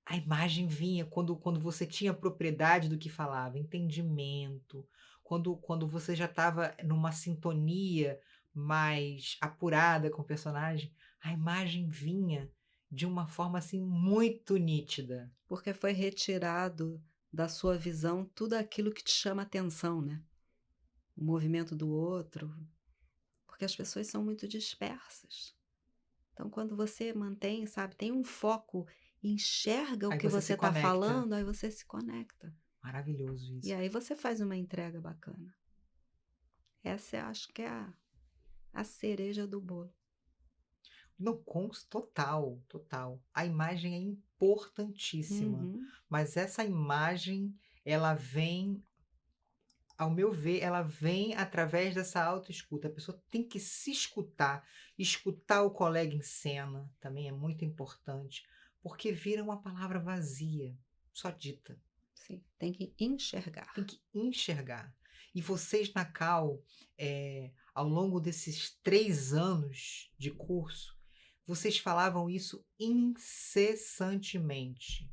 A imagem vinha quando você tinha propriedade do que falava, entendimento, quando você já estava numa sintonia mais apurada com o personagem, a imagem vinha de uma forma assim muito nítida. Porque foi retirado da sua visão tudo aquilo que te chama atenção, né? O movimento do outro, porque as pessoas são muito dispersas. Então, quando você mantém, sabe, tem um foco, enxerga o Aí que você você se está conecta. falando, aí você se conecta. Maravilhoso E isso. aí você faz uma entrega bacana. Essa eu acho que é a cereja do bolo. Não, total, total. A imagem é importantíssima, Uhum, mas essa imagem, ela vem, ao meu ver, ela vem através dessa autoescuta. A pessoa tem que se escutar, escutar o colega em cena também é muito importante, porque vira uma palavra vazia, só dita. sim, tem que enxergar. Tem que enxergar. E vocês na Cal, ao longo desses 3 anos de curso, vocês falavam isso incessantemente.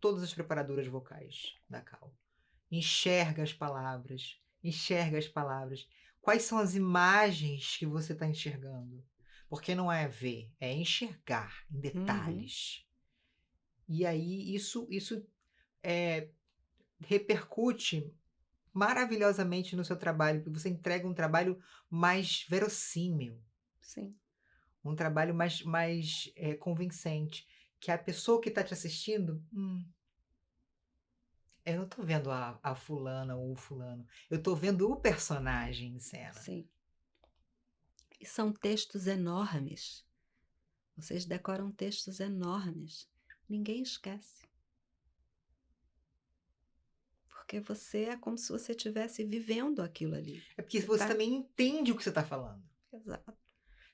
Todas as preparadoras vocais da Cal. Enxerga as palavras, enxerga as palavras. Quais são as imagens que você está enxergando? Porque não é ver, é enxergar em Uhum, detalhes. E aí isso repercute maravilhosamente no seu trabalho, porque você entrega um trabalho mais verossímil, sim. um trabalho mais convincente, que a pessoa que está te assistindo, eu não estou vendo a fulana ou o fulano, eu estou vendo o personagem em cena. Sim. E são textos enormes. Vocês decoram textos enormes. Ninguém esquece. Porque você é como se você estivesse vivendo aquilo ali. É porque Você você está. também entende o que você está falando. Exato.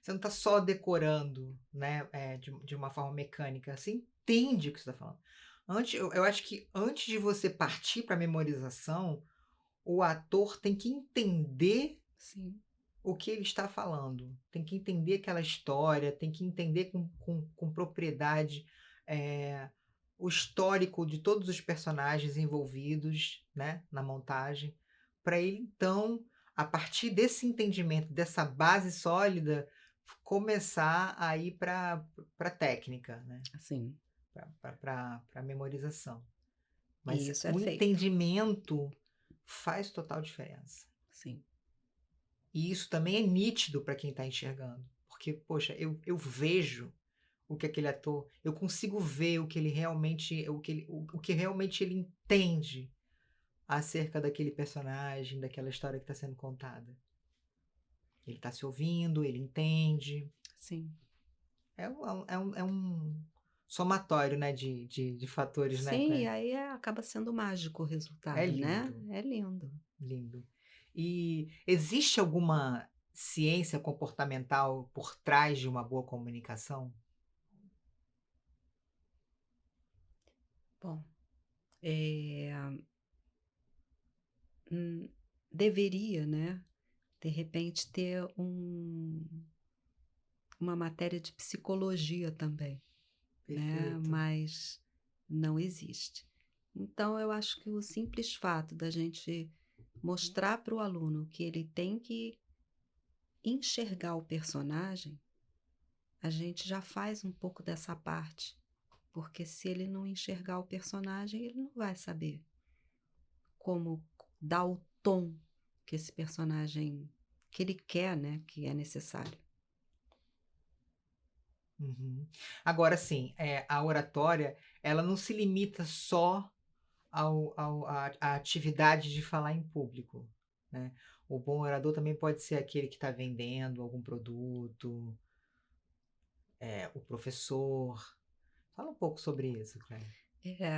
Você não está só decorando, né, de uma forma mecânica, você entende o que você está falando. Eu acho que antes de você partir para a memorização, o ator tem que entender Sim, o que ele está falando, tem que entender aquela história, tem que entender com propriedade eh, o histórico de todos os personagens envolvidos, né, na montagem, para ele então, a partir desse entendimento, dessa base sólida, começar a ir para a técnica, né, assim. para a memorização. E Mas isso é o feito. entendimento faz total diferença. Sim. E isso também é nítido para quem está enxergando. Porque, poxa, eu vejo o que aquele ator, eu consigo ver o que ele realmente, o que realmente ele entende acerca daquele personagem, daquela história que está sendo contada. Ele está se ouvindo, ele entende. Sim. É um somatório, né, de fatores, né, Sim, e aí acaba sendo mágico o é resultado, né? lindo, É lindo. lindo. E existe alguma ciência comportamental por trás de uma boa comunicação? Bom, eh, hum, deveria, né, de repente ter uma matéria de psicologia também, né, Perfeito. mas não existe. Então eu acho que o simples fato da gente mostrar para o aluno que ele tem que enxergar o personagem, a gente já faz um pouco dessa parte, porque se ele não enxergar o personagem, ele não vai saber como dar o tom que esse personagem que ele quer, né, que é necessário. Uhum. Agora sim, a oratória, ela não se limita só à atividade de falar em público, né. O bom orador também pode ser aquele que está vendendo algum produto, o professor. Fala um pouco sobre isso, Claire. É,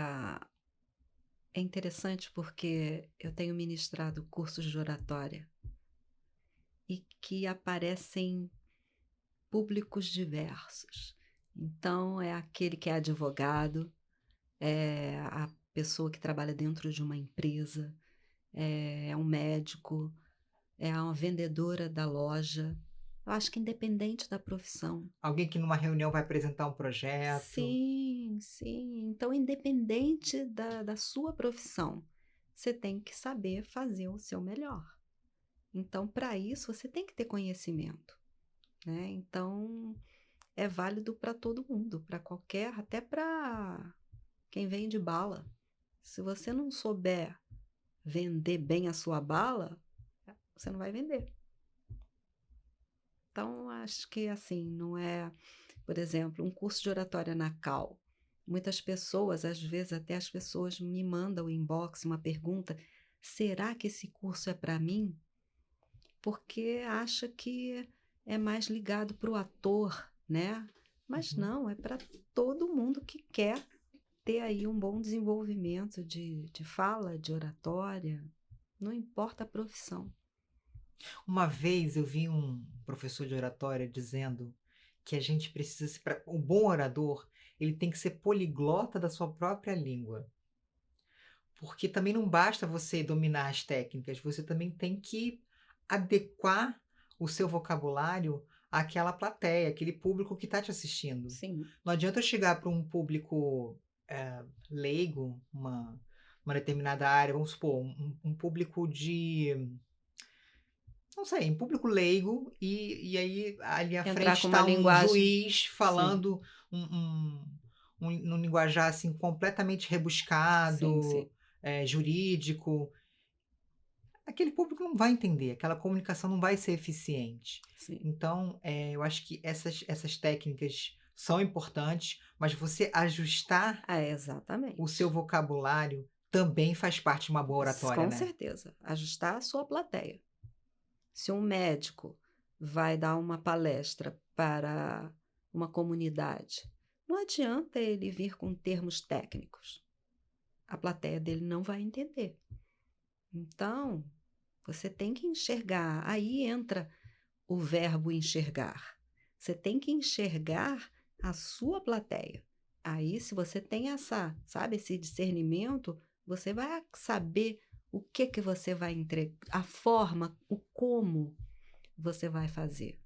é interessante porque eu tenho ministrado cursos de oratória e que aparecem públicos diversos. Então, é aquele que é advogado, é a pessoa que trabalha dentro de uma empresa, é um médico, é uma vendedora da loja. Eu acho que independente da profissão. Alguém que numa reunião vai apresentar um projeto. Sim, sim. Então, independente da sua profissão, você tem que saber fazer o seu melhor. Então, para isso, você tem que ter conhecimento, né? Então, é válido para todo mundo, para qualquer, até para quem vende bala. Se você não souber vender bem a sua bala, você não vai vender. Então, acho que assim, não é, por exemplo, um curso de oratória na Cal. Muitas pessoas, às vezes até as pessoas me mandam inbox uma pergunta: será que esse curso é para mim? Porque acha que é mais ligado para o ator, né? Mas Uhum. não, é para todo mundo que quer ter aí um bom desenvolvimento de fala, de oratória, não importa a profissão. Uma vez eu vi um professor de oratória dizendo que a gente precisa ser o bom orador, ele tem que ser poliglota da sua própria língua. Porque também não basta você dominar as técnicas, você também tem que adequar o seu vocabulário àquela plateia, aquele público que está te assistindo. Sim, Não adianta eu chegar para um público, leigo, uma determinada área, vamos supor, um público de não sei, um público leigo, e aí ali à entrar frente com uma está um linguagem. juiz Sim, falando num linguajar, assim, completamente sim, sim, rebuscado, jurídico. Aquele público não vai entender, aquela comunicação não vai ser eficiente. sim. Então, eu acho que essas técnicas são importantes, mas você ajustar Ah, o seu exatamente. vocabulário também faz parte de uma boa oratória, Com né. certeza. Ajustar a sua plateia. Se um médico vai dar uma palestra para uma comunidade, não adianta ele vir com termos técnicos. A plateia dele não vai entender. Então, você tem que enxergar. Aí entra o verbo enxergar. Você tem que enxergar a sua plateia. Aí, se você tem essa, sabe, esse discernimento, você vai saber o que você vai entregar, a forma, o como você vai fazer.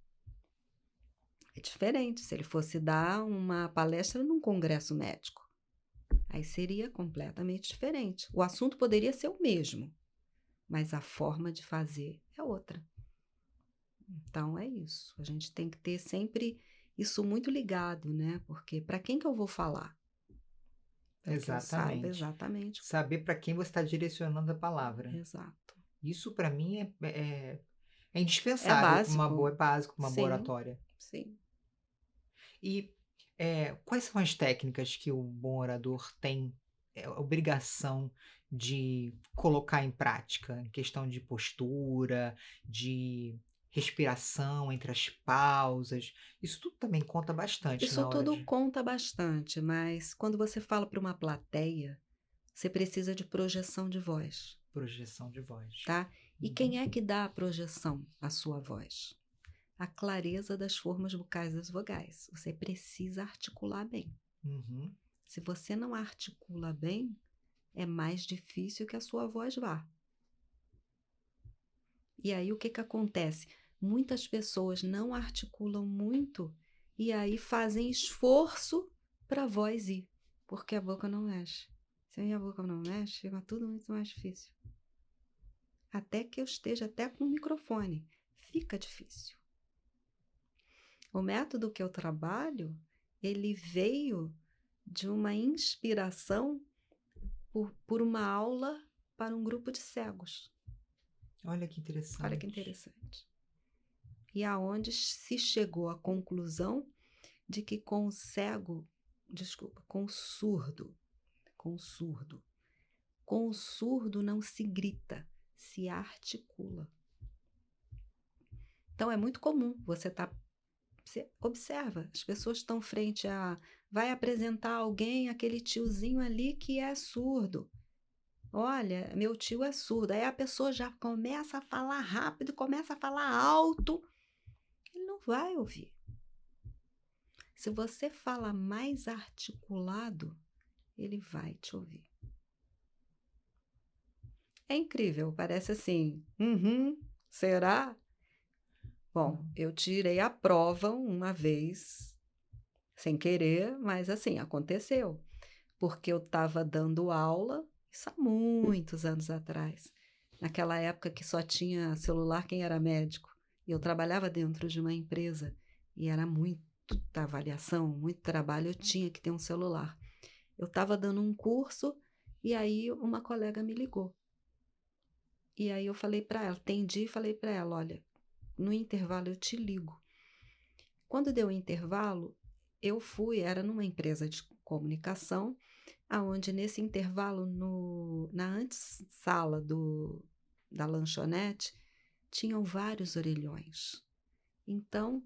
É diferente se ele fosse dar uma palestra num congresso médico. Aí seria completamente diferente. O assunto poderia ser o mesmo, mas a forma de fazer é outra. Então é isso. A gente tem que ter sempre isso muito ligado, né? Porque para quem que eu vou falar? Para que eu saiba Exatamente. exatamente. Saber para quem você está direcionando a palavra. Exato. Isso para mim é É indispensável para uma boa básico. é básico para uma boa Sim, oratória. sim. E, quais são as técnicas que o bom orador tem, obrigação de colocar em prática, em questão de postura, de respiração entre as pausas, isso tudo também conta bastante Isso na hora tudo de conta bastante, mas quando você fala para uma plateia, você precisa de projeção de voz, projeção de voz. tá? E quem Uhum. é que dá a projeção? A sua voz. A clareza das formas bucais das vogais. Você precisa articular bem. Uhum. Se você não articula bem, é mais difícil que a sua voz vá. E aí o que que acontece? Muitas pessoas não articulam muito e aí fazem esforço para a voz ir, porque a boca não mexe. Se a minha boca não mexe, fica tudo muito mais difícil. Até que eu esteja até com o microfone, fica difícil. O método que eu trabalho, ele veio de uma inspiração por uma aula para um grupo de cegos. Olha que Olha que interessante. interessante. E aonde se chegou à conclusão de que com o cego, desculpa, com o surdo não se grita, se articula. Então é muito comum você observa, as pessoas estão frente a, vai apresentar alguém, aquele tiozinho ali que é surdo. Olha, meu tio é surdo. Aí a pessoa já começa a falar rápido, começa a falar alto. Ele não vai ouvir. Se você fala mais articulado, ele vai te ouvir. É incrível, parece assim. Será? Bom, eu tirei a prova uma vez, sem querer, mas assim, aconteceu. Porque eu estava dando aula, isso há muitos anos atrás, naquela época que só tinha celular quem era médico. E eu trabalhava dentro de uma empresa e era muita avaliação, muito trabalho, eu tinha que ter um celular. Eu estava dando um curso e aí uma colega me ligou. E aí eu falei para ela, atendi e falei para ela, olha, no intervalo eu te ligo. Quando deu o intervalo, eu fui, era numa empresa de comunicação, aonde nesse intervalo, na antessala da lanchonete, tinham vários orelhões. Então,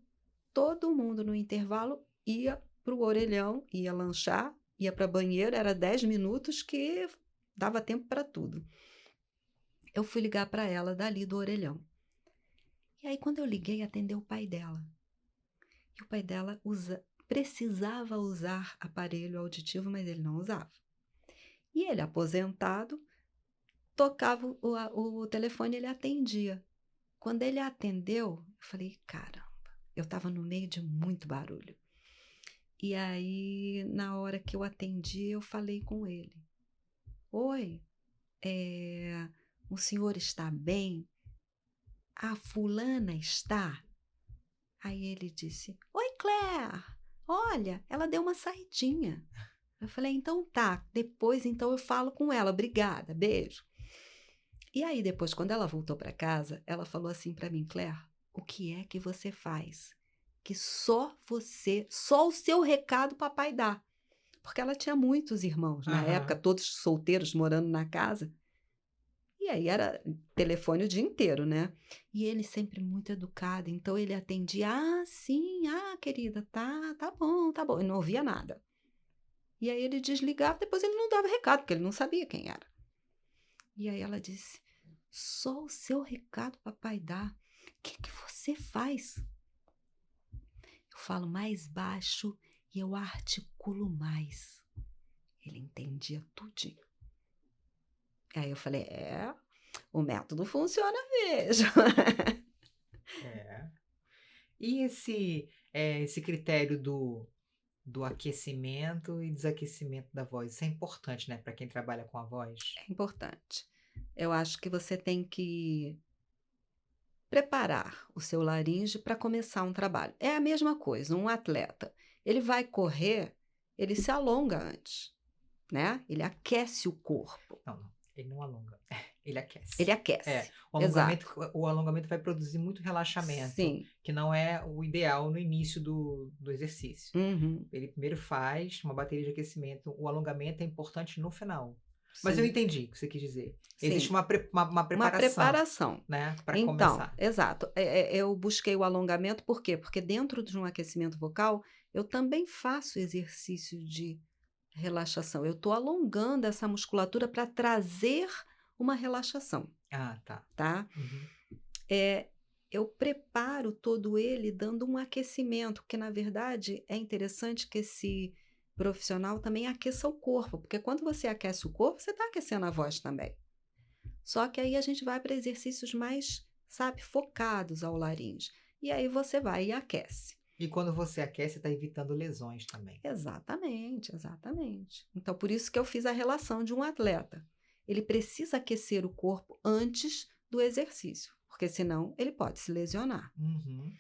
todo mundo no intervalo ia para o orelhão, ia lanchar, ia para banheiro, era 10 minutos que dava tempo para tudo. Eu fui ligar para ela dali do orelhão. E aí, quando eu liguei, atendeu o pai dela. E o pai dela precisava usar aparelho auditivo, mas ele não usava. E ele, aposentado, tocava o telefone, ele atendia. Quando ele atendeu, eu falei, caramba, eu estava no meio de muito barulho. E aí, na hora que eu atendi, eu falei com ele. Oi, o senhor está bem? A fulana está? Aí ele disse, oi, Claire, olha, ela deu uma saidinha. Eu falei, então tá, depois então eu falo com ela, obrigada, beijo. E aí depois, quando ela voltou para casa, ela falou assim para mim, Claire, o que é que você faz? Que só o seu recado papai dá. Porque ela tinha muitos irmãos, na época, Aham. todos solteiros morando na casa. E aí era telefone o dia inteiro, né? E ele sempre muito educado, então ele atendia, sim, querida, tá bom, tá bom. E não ouvia nada. E aí ele desligava, depois ele não dava recado, porque ele não sabia quem era. E aí ela disse, só o seu recado papai dá. O que que você faz? Eu falo mais baixo e eu articulo mais. Ele entendia tudinho. Aí eu falei, o método funciona mesmo. É. E esse critério do aquecimento e desaquecimento da voz, isso é importante, né, para quem trabalha com a voz? É importante. Eu acho que você tem que preparar o seu laringe para começar um trabalho. É a mesma coisa, um atleta. Ele vai correr, ele se alonga antes, né? Ele aquece o corpo. Não, ele não alonga, ele aquece. Ele aquece. O alongamento Exato. o alongamento vai produzir muito relaxamento, Sim. que não é o ideal no início do exercício. Uhum. Ele primeiro faz uma bateria de aquecimento, o alongamento é importante no final. Mas eu Sim, entendi o que você quis dizer. Existe sim. uma Uma preparação, preparação. né, para Então, começar. exato. Eu busquei o alongamento, por quê? Porque dentro de um aquecimento vocal, eu também faço exercício de relaxação. Eu estou alongando essa musculatura para trazer uma relaxação, Ah, tá. tá? Uhum. É, eu preparo todo ele dando um aquecimento, porque na verdade é interessante que esse profissional também aqueça o corpo, porque quando você aquece o corpo, você está aquecendo a voz também. Só que aí a gente vai para exercícios mais, sabe, focados ao laringe. E aí você vai e aquece. E quando você aquece, está evitando lesões também. Exatamente, exatamente. Então, por isso que eu fiz a relação de um atleta. Ele precisa aquecer o corpo antes do exercício, porque senão ele pode se lesionar. Uhum.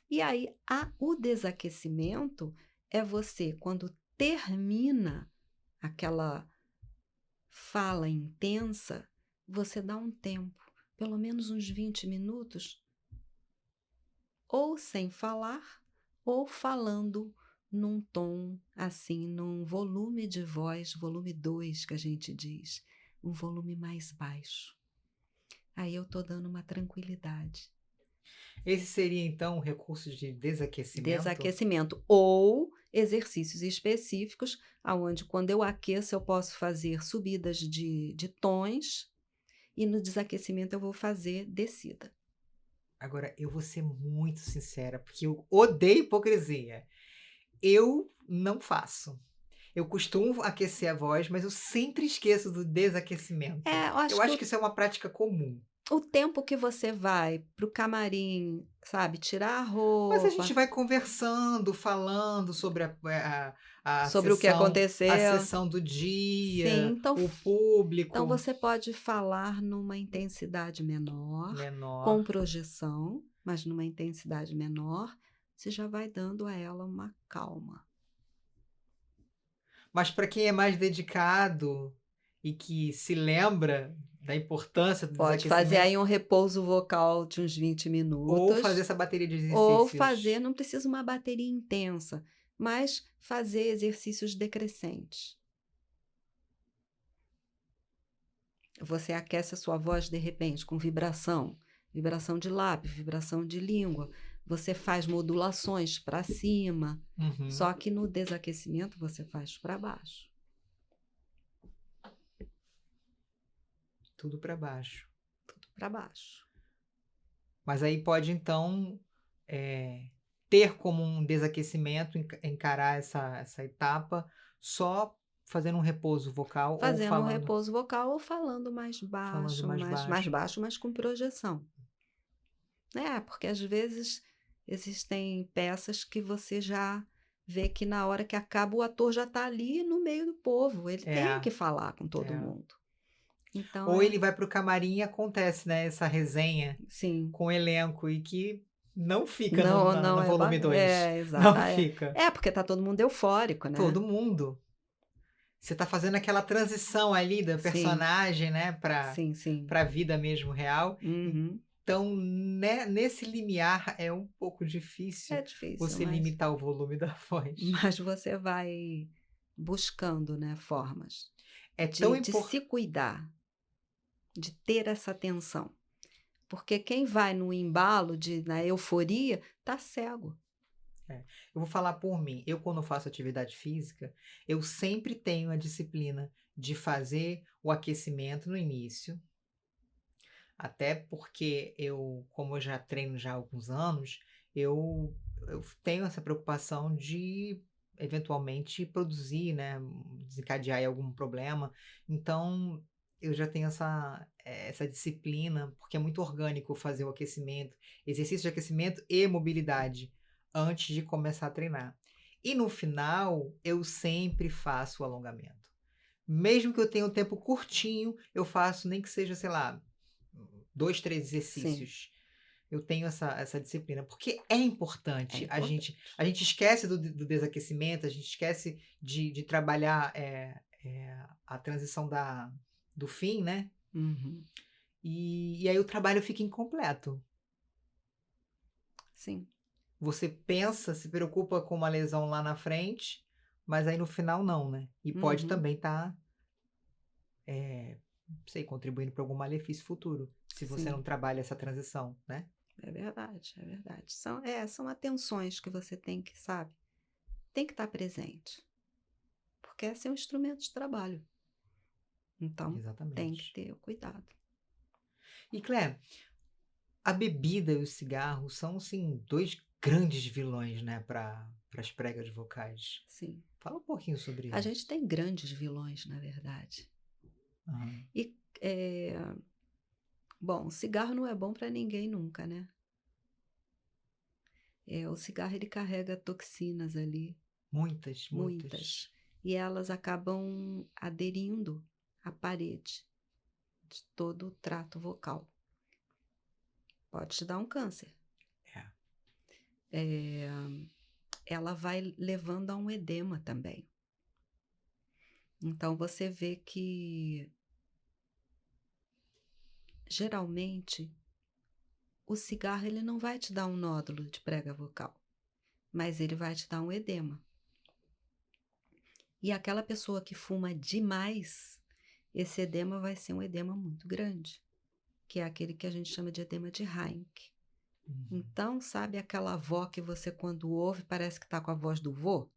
E aí, o desaquecimento é você, quando termina aquela fala intensa, você dá um tempo, pelo menos uns 20 minutos, ou sem falar, ou falando num tom assim, num volume de voz, volume 2 que a gente diz, um volume mais baixo. Aí eu tô dando uma tranquilidade. Esse seria então um recurso de desaquecimento? Desaquecimento ou exercícios específicos, aonde quando eu aqueço eu posso fazer subidas de tons e no desaquecimento eu vou fazer descida. Agora, eu vou ser muito sincera, porque eu odeio hipocrisia. Eu não faço. Eu costumo aquecer a voz, mas eu sempre esqueço do desaquecimento. Eu acho Eu que acho que isso é uma prática comum. o tempo que você vai para o camarim, sabe, tirar a Mas a gente roupa, vai conversando, falando sobre a sobre o que a aconteceu. sessão do Sim, dia, então o então público você pode falar numa intensidade menor, menor. com projeção, mas numa intensidade menor, você já vai dando a ela uma calma. Mas para quem é mais dedicado e que se lembra da importância do Pode fazer desaquecimento, aí um repouso vocal de uns 20 ou fazer minutos, essa bateria de ou fazer, exercícios. não precisa uma bateria intensa, mas fazer exercícios decrescentes. Você aquece a sua voz de repente com vibração, vibração de lábio, vibração de língua. Você faz modulações para cima, Uhum. só que no desaquecimento você faz para baixo. Tudo para baixo. Para baixo. Mas aí pode então, eh, ter como um desaquecimento encarar essa etapa só fazendo um repouso vocal ou Fazendo um repouso vocal ou falando mais falando baixo, mais mais baixo. baixo, mas com projeção. Porque às vezes existem peças que você já vê que na hora que acaba o ator já está ali no meio do povo, ele tem É, que falar com todo é. mundo. Então Ou ele vai para o camarim e acontece, né, essa resenha sim. com o elenco e que não fica Não, não no é, volume 2. exato. Não fica. Porque tá todo mundo eufórico, né? Todo mundo. Você tá fazendo aquela transição ali da Sim, personagem, né, sim, sim. pra vida mesmo real. Uhum. Então, nesse limiar é um pouco É difícil difícil, você limitar o volume da voz. mas você vai buscando, né, formas É tão de importante. se cuidar, de ter essa atenção. Porque quem vai no embalo na euforia, tá cego. Eu vou falar por mim. Eu, quando faço atividade física, eu sempre tenho a disciplina de fazer o aquecimento no início, até porque como eu já treino já há alguns anos, eu tenho essa preocupação de eventualmente produzir, né, desencadear aí algum problema. Então, eu já tenho essa disciplina, porque é muito orgânico fazer o aquecimento, exercício de aquecimento e mobilidade antes de começar a treinar. E no final, eu sempre faço o alongamento. Mesmo que eu tenha um tempo curtinho, eu faço nem que seja, sei lá, 2, 3 Sim, exercícios. Eu tenho essa disciplina, porque é é importante. importante. A gente esquece do desaquecimento, a gente esquece de trabalhar, a transição do fim, né, Uhum. e aí o trabalho fica incompleto. Sim, Você pensa, se preocupa com uma lesão lá na frente, mas aí no final não, né, e pode uhum. também estar não sei, contribuindo para algum malefício futuro, se você não Sim, trabalha essa transição, né? é verdade, é verdade. São atenções que você tem que, sabe, tem que estar presente, porque esse é um instrumento de trabalho. Então, tem que Exatamente. ter o cuidado. E Clé, a bebida e o cigarro são, assim, 2 grandes vilões, né, para as pregas vocais. Sim. Fala um pouquinho sobre A gente eles. tem grandes vilões, na verdade. Aham. E, bom, cigarro não é bom para ninguém nunca, né? O cigarro ele carrega toxinas ali, Muitas, muitas, muitas. e elas acabam aderindo à parede de todo o trato vocal. Pode te dar um câncer. É. É, ela vai levando a um edema também. Então você vê que geralmente o cigarro ele não vai te dar um nódulo de prega vocal, mas ele vai te dar um edema. E aquela pessoa que fuma demais, esse edema vai ser um edema muito grande, que é aquele que a gente chama de edema de Heinck. Uhum. Então, sabe aquela avó que você, quando ouve, parece que está com a voz do vô?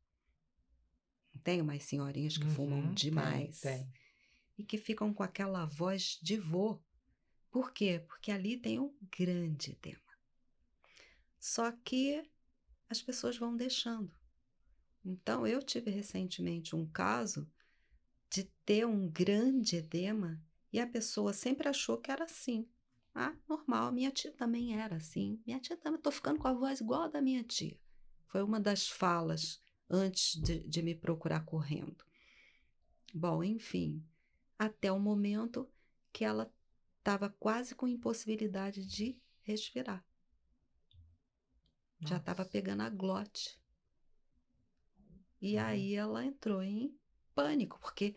Tem umas senhorinhas que fumam Uhum. Tem, demais tem. e que ficam com aquela voz de vô. Por quê? Porque ali tem um grande edema. Só que as pessoas vão deixando. Então, eu tive recentemente um caso de ter um grande edema e a pessoa sempre achou que era assim. Ah, normal, minha tia também era assim. Minha tia também, estou ficando com a voz igual a da minha tia. Foi uma das falas antes de me procurar correndo. Bom, enfim, até o momento que ela estava quase com impossibilidade de respirar. Já estava Nossa. pegando a glote. E Uhum. aí ela entrou em pânico, porque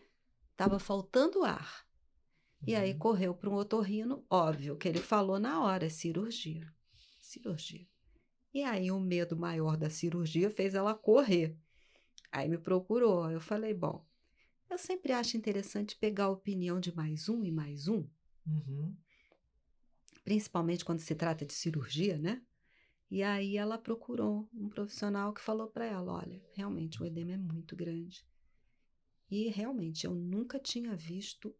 estava faltando ar. E aí Uhum. correu para um otorrino, óbvio que ele falou na hora, cirurgia. Cirurgia. E aí o medo maior da cirurgia fez ela correr. Aí me procurou. Eu falei, bom, eu sempre acho interessante pegar a opinião de mais um e mais um, Uhum. principalmente quando se trata de cirurgia, né? E aí ela procurou um profissional que falou para ela, olha, realmente o edema é muito grande. E realmente eu nunca tinha visto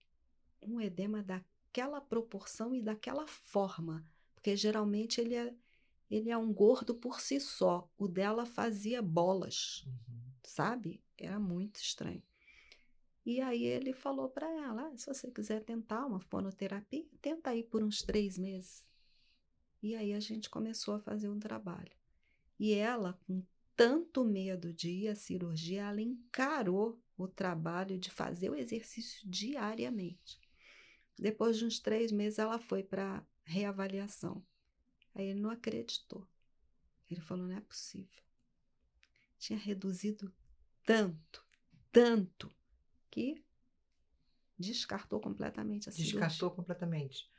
um edema daquela proporção e daquela forma, porque geralmente ele é um gordo por si só. O dela fazia bolas, Uhum. sabe? Era muito estranho. E aí ele falou para ela: se você quiser tentar uma fonoterapia, tenta aí por uns 3 meses. E aí a gente começou a fazer um trabalho. E ela, com tanto medo de ir à cirurgia, ela encarou o trabalho de fazer o exercício diariamente. Depois de uns 3 meses, ela foi para reavaliação. Aí ele não acreditou. Ele falou: não é possível. Tinha reduzido tanto, tanto, que descartou completamente a Descartou cirurgia. completamente.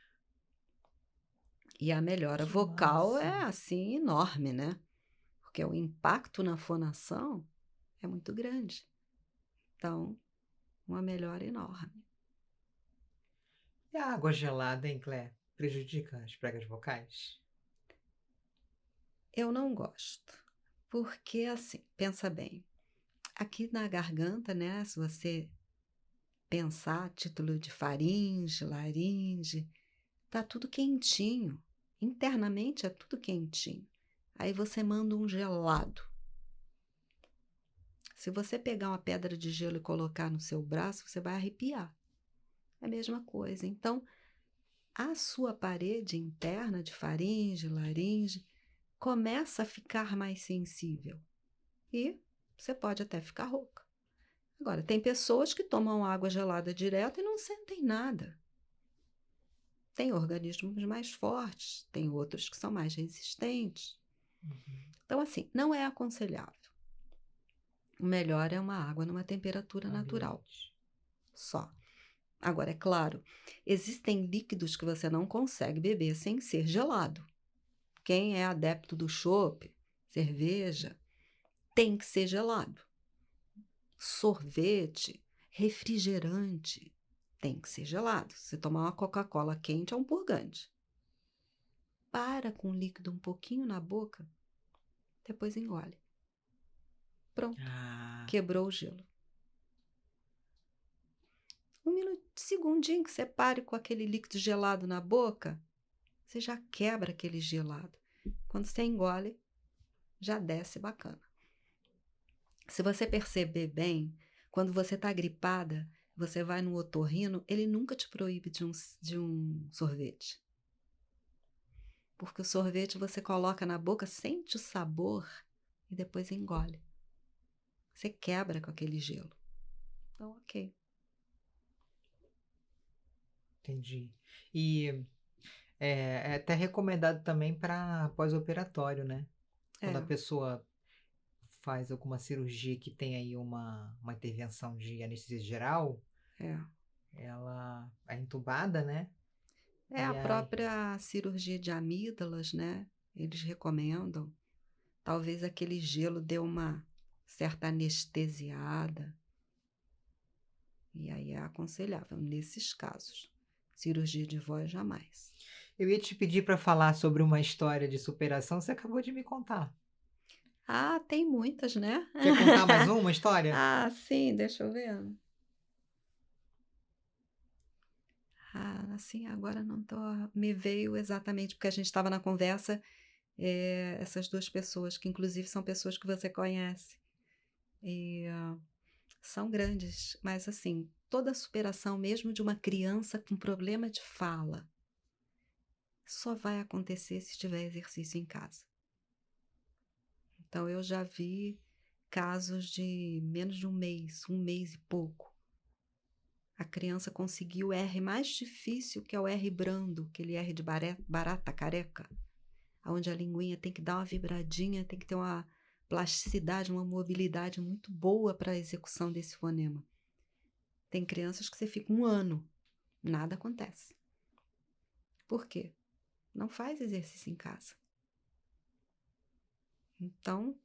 E a melhora Que vocal massa. é assim enorme, né? Porque o impacto na fonação é muito grande. Então, uma melhora enorme. E a água gelada, hein, Clé? Prejudica as pregas vocais? Eu não gosto. Porque, assim, pensa bem, aqui na garganta, né? Se você pensar, título de faringe, laringe, tá tudo quentinho. Internamente é tudo quentinho. Aí você manda um gelado. Se você pegar uma pedra de gelo e colocar no seu braço, você vai arrepiar. É a mesma coisa. Então, a sua parede interna de faringe, laringe, começa a ficar mais sensível. E você pode até ficar rouca. Agora, tem pessoas que tomam água gelada direto e não sentem nada. Tem organismos mais fortes, tem outros que são mais resistentes. Uhum. Então, assim, não é aconselhável. O melhor é uma água numa temperatura natural, Ambiente. só. Agora, é claro, existem líquidos que você não consegue beber sem ser gelado. Quem é adepto do chopp, cerveja, tem que ser gelado. Sorvete, refrigerante, tem que ser gelado. Se você tomar uma Coca-Cola quente, é um purgante. Para com o líquido um pouquinho na boca, depois engole. Pronto, Ah, quebrou o gelo. Um minuto, segundinho que você pare com aquele líquido gelado na boca, você já quebra aquele gelado. Quando você engole, já desce bacana. Se você perceber bem, quando você está gripada, você vai no otorrino, ele nunca te proíbe de um sorvete. Porque o sorvete você coloca na boca, sente o sabor e depois engole. Você quebra com aquele gelo. Então, ok. entendi. E é até recomendado também para pós-operatório, né? Quando a É, pessoa faz alguma cirurgia que tem aí uma intervenção de anestesia geral, é. ela é entubada, né? É a E aí, própria cirurgia de amígdalas, né? Eles recomendam. Talvez aquele gelo dê uma certa anestesiada. E aí é aconselhável nesses casos. Cirurgia de voz jamais. eu ia te pedir para falar sobre uma história de superação, você acabou de me contar. Ah, tem muitas, né? Quer contar mais uma história? Ah, sim, deixa eu ver. Ah, assim, agora não tô. Me veio exatamente, porque a gente estava na conversa, essas duas pessoas, que inclusive são pessoas que você conhece. E são grandes, mas assim, toda a superação, mesmo de uma criança com problema de fala, só vai acontecer se tiver exercício em casa. Então, eu já vi casos de menos de um mês e pouco. A criança conseguiu o R mais difícil, que é o R brando, aquele R de barata careca, onde a linguinha tem que dar uma vibradinha, tem que ter uma plasticidade, uma mobilidade muito boa para a execução desse fonema. Tem crianças que você fica um ano, nada acontece. Por quê? Não faz exercício em casa. Então,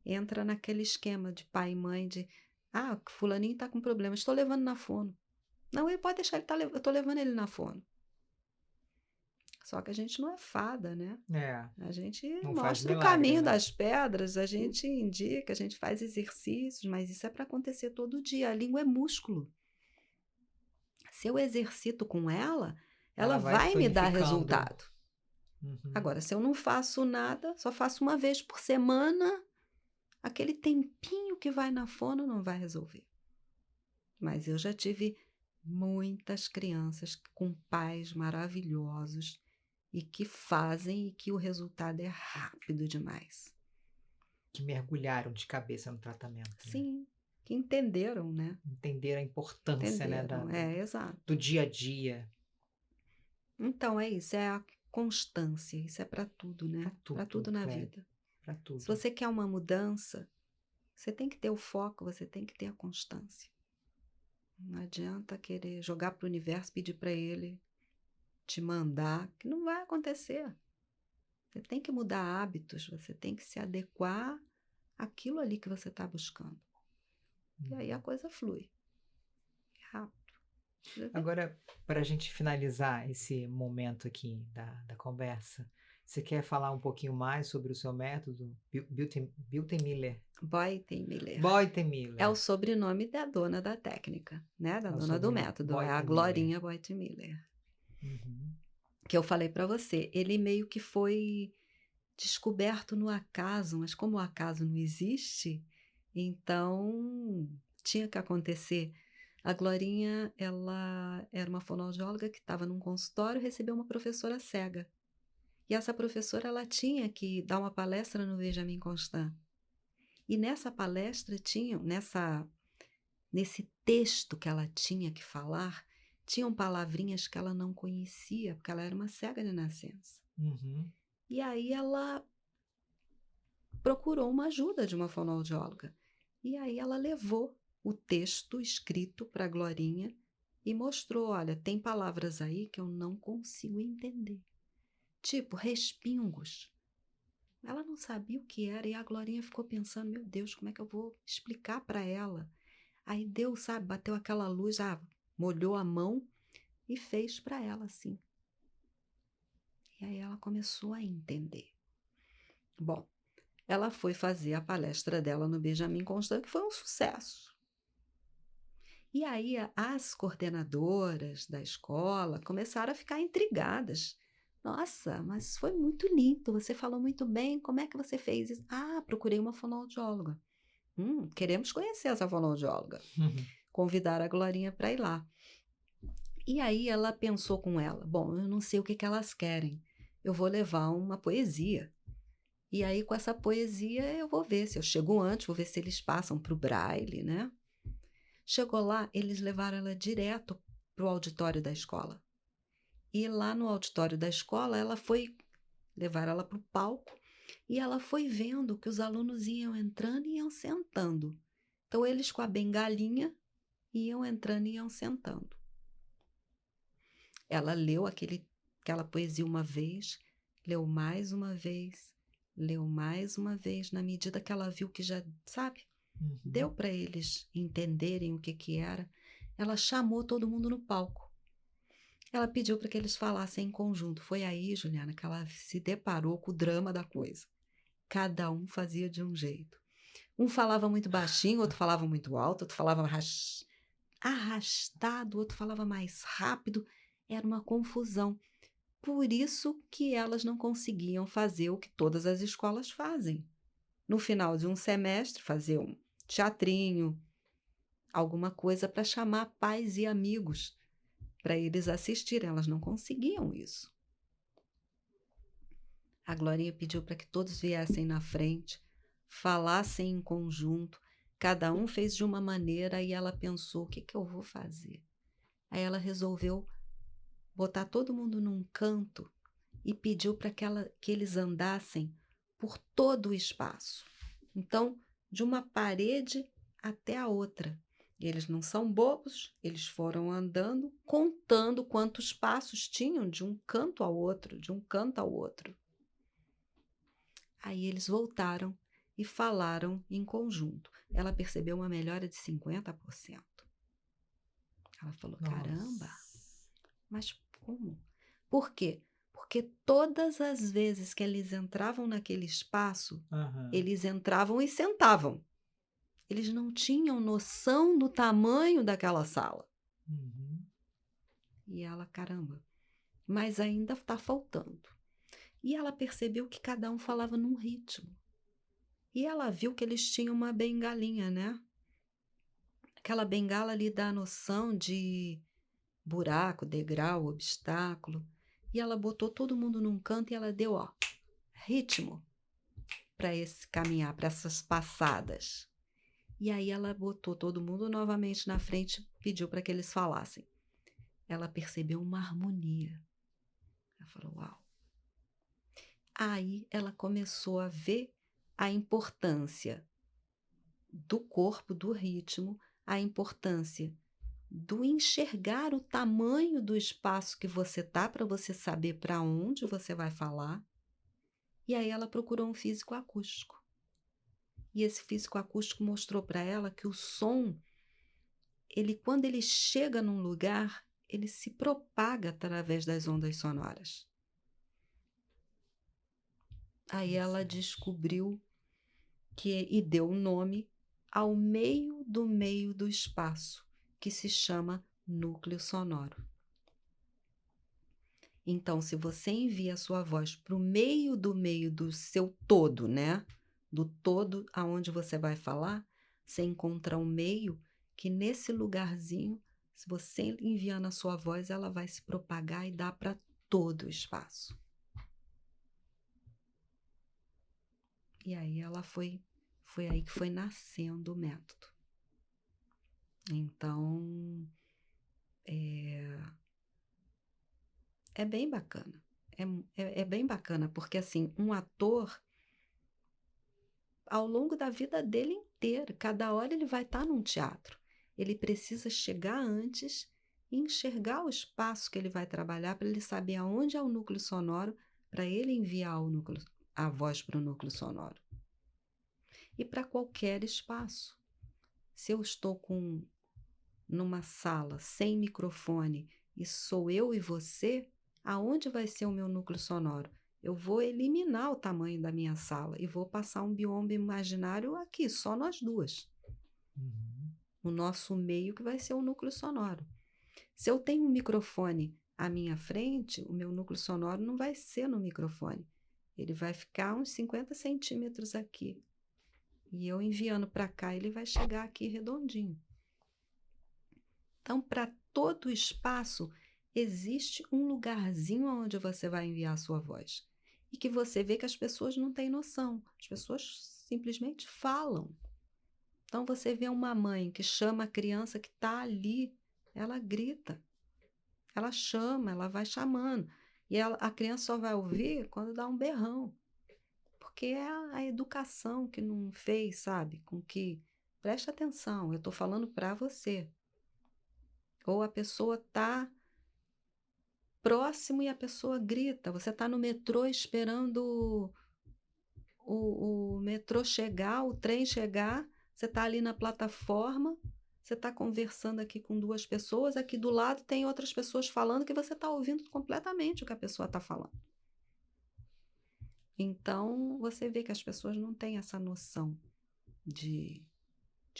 entra naquele esquema de pai e mãe de fulaninho está com problema, estou levando na fono. Não, ele pode deixar, eu estou levando ele na fono. Só que a gente não é fada, né? É, A gente não faz mostra o milagre, caminho né? das pedras, a gente indica, a gente faz exercícios, mas isso é para acontecer todo dia. A língua é músculo. Se eu exercito com ela Ela vai vai me dar tonificando. resultado. Uhum. Agora, se eu não faço nada, só faço uma vez por semana, aquele tempinho que vai na fono não vai resolver. Mas eu já tive muitas crianças com pais maravilhosos e que fazem e que o resultado é rápido demais. Que mergulharam de cabeça no tratamento, né? Sim, que entenderam, né? Entenderam a importância, né, Entenderam, exato. do dia a dia. Então é isso, é a constância, isso é para tudo, Para né? Para tudo, tudo na Cléber, vida. para Se tudo. você quer uma mudança, você tem que ter o foco, você tem que ter a constância. Não adianta querer jogar para o universo, pedir para ele te mandar, que não vai acontecer. Você tem que mudar hábitos, você tem que se adequar àquilo ali que você está buscando. E aí a coisa flui. Rápido. Já vê? Agora, para a gente finalizar esse momento aqui da conversa, você quer falar um pouquinho mais sobre o seu método, Biltemiller? Boitenmiller. É Boitenmiller. o sobrenome da dona da técnica, né? Da É o dona do sobrenome, método. É a Boitenmiller. Glorinha Boitenmiller. Uhum. Que eu falei para você. Ele meio que foi descoberto no acaso, mas como o acaso não existe, então tinha que acontecer. A Glorinha, ela era uma fonoaudióloga que estava num consultório e recebeu uma professora cega. E essa professora, ela tinha que dar uma palestra no Benjamin Constant. E nessa palestra nesse texto que ela tinha que falar, tinham palavrinhas que ela não conhecia, porque ela era uma cega de nascença. Uhum. E aí ela procurou uma ajuda de uma fonoaudióloga. E aí ela levou o texto escrito para a Glorinha e mostrou, olha, tem palavras aí que eu não consigo entender. Tipo, respingos. Ela não sabia o que era e a Glorinha ficou pensando, meu Deus, como é que eu vou explicar para ela? Aí deu, sabe, bateu aquela luz, molhou a mão e fez para ela assim. E aí ela começou a entender. Bom, ela foi fazer a palestra dela no Benjamin Constant, que foi um sucesso. E aí as coordenadoras da escola começaram a ficar intrigadas. Nossa, mas foi muito lindo, você falou muito bem, como é que você fez isso? Ah, procurei uma fonoaudióloga. Queremos conhecer essa fonoaudióloga. Convidaram a Glorinha para ir lá. E aí ela pensou com ela, bom, eu não sei o que elas querem, eu vou levar uma poesia. E aí com essa poesia eu vou ver se eu chego antes, vou ver se eles passam para o Braille, né? Chegou lá, eles levaram ela direto para o auditório da escola. E lá no auditório da escola, levaram ela para o palco e ela foi vendo que os alunos iam entrando e iam sentando. Então, eles com a bengalinha iam entrando e iam sentando. Ela leu aquela poesia uma vez, leu mais uma vez, leu mais uma vez, na medida que ela viu que já, sabe, deu para eles entenderem o que era. Ela chamou todo mundo no palco. Ela pediu para que eles falassem em conjunto. Foi aí, Juliana, que ela se deparou com o drama da coisa. Cada um fazia de um jeito. Um falava muito baixinho, outro falava muito alto, outro falava arrastado, outro falava mais rápido. Era uma confusão. Por isso que elas não conseguiam fazer o que todas as escolas fazem. No final de um semestre, fazer um teatrinho, alguma coisa para chamar pais e amigos para eles assistirem. Elas não conseguiam isso. A Glorinha pediu para que todos viessem na frente, falassem em conjunto. Cada um fez de uma maneira e ela pensou, o que eu vou fazer? Aí ela resolveu botar todo mundo num canto e pediu para que eles andassem por todo o espaço. Então, de uma parede até a outra. E eles não são bobos, eles foram andando, contando quantos passos tinham de um canto ao outro, de um canto ao outro. Aí eles voltaram e falaram em conjunto. Ela percebeu uma melhora de 50%. Ela falou, Nossa. caramba, mas como? Por quê? Porque todas as vezes que eles entravam naquele espaço, eles entravam e sentavam. Eles não tinham noção do tamanho daquela sala. E ela, caramba, mas ainda está faltando. E ela percebeu que cada um falava num ritmo. E ela viu que eles tinham uma bengalinha, né? Aquela bengala lhe dá a noção de buraco, degrau, obstáculo. E ela botou todo mundo num canto e ela deu, ritmo para esse caminhar, para essas passadas. E aí ela botou todo mundo novamente na frente e pediu para que eles falassem. Ela percebeu uma harmonia. Ela falou, uau. Aí ela começou a ver a importância do corpo, do ritmo, a importância do enxergar o tamanho do espaço que você tá para você saber para onde você vai falar. E aí ela procurou um físico acústico. E esse físico acústico mostrou para ela que o som, quando ele chega num lugar, ele se propaga através das ondas sonoras. Aí ela descobriu e deu o nome ao meio do espaço, que se chama núcleo sonoro. Então, se você envia a sua voz para o meio do seu todo, né? Do todo aonde você vai falar, você encontra um meio que nesse lugarzinho, se você enviando a sua voz, ela vai se propagar e dar para todo o espaço. E aí foi aí que foi nascendo o método. Então, é bem bacana. É bem bacana, porque assim, um ator, ao longo da vida dele inteira, cada hora ele vai estar num teatro. Ele precisa chegar antes e enxergar o espaço que ele vai trabalhar para ele saber aonde é o núcleo sonoro, para ele enviar a voz para o núcleo sonoro. E para qualquer espaço. Se eu estou com numa sala sem microfone e sou eu e você, aonde vai ser o meu núcleo sonoro? Eu vou eliminar o tamanho da minha sala e vou passar um bioma imaginário aqui, só nós duas. Uhum. O nosso meio que vai ser o núcleo sonoro. Se eu tenho um microfone à minha frente, o meu núcleo sonoro não vai ser no microfone. Ele vai ficar uns 50 centímetros aqui. E eu enviando para cá, ele vai chegar aqui redondinho. Então, para todo o espaço, existe um lugarzinho onde você vai enviar a sua voz. E que você vê que as pessoas não têm noção. As pessoas simplesmente falam. Então, você vê uma mãe que chama a criança que está ali, ela grita, ela chama, ela vai chamando. E a criança só vai ouvir quando dá um berrão. Porque é a educação que não fez, sabe? Com que, preste atenção, eu estou falando para você. Ou a pessoa está próximo e a pessoa grita. Você está no metrô esperando o metrô chegar, o trem chegar. Você está ali na plataforma, você está conversando aqui com duas pessoas. Aqui do lado tem outras pessoas falando que você está ouvindo completamente o que a pessoa está falando. Então, você vê que as pessoas não têm essa noção de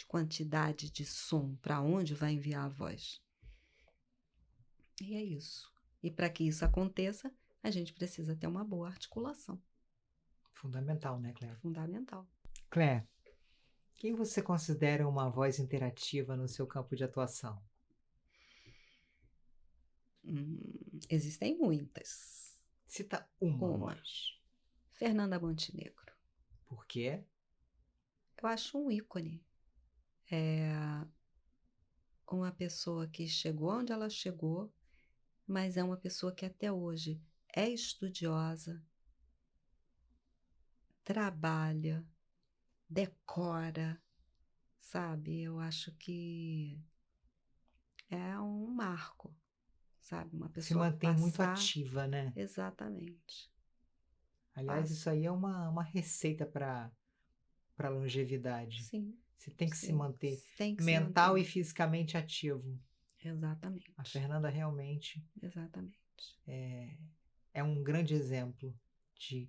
quantidade de som, para onde vai enviar a voz. E é isso. E para que isso aconteça, a gente precisa ter uma boa articulação. Fundamental, né, Claire? Fundamental. Claire, quem você considera uma voz interativa no seu campo de atuação? Existem muitas. Cita uma Uma. voz. Fernanda Montenegro. Por quê? Eu acho um ícone. É uma pessoa que chegou onde ela chegou, mas é uma pessoa que até hoje é estudiosa, trabalha, decora, sabe? Eu acho que é um marco, sabe? Uma Se pessoa mantém muito passar. ativa, né? Exatamente. Aliás, isso aí é uma receita para longevidade. Sim. Você tem que se Sim. manter Tem que se mental manter. e fisicamente ativo. Exatamente. A Fernanda realmente Exatamente. é um grande exemplo de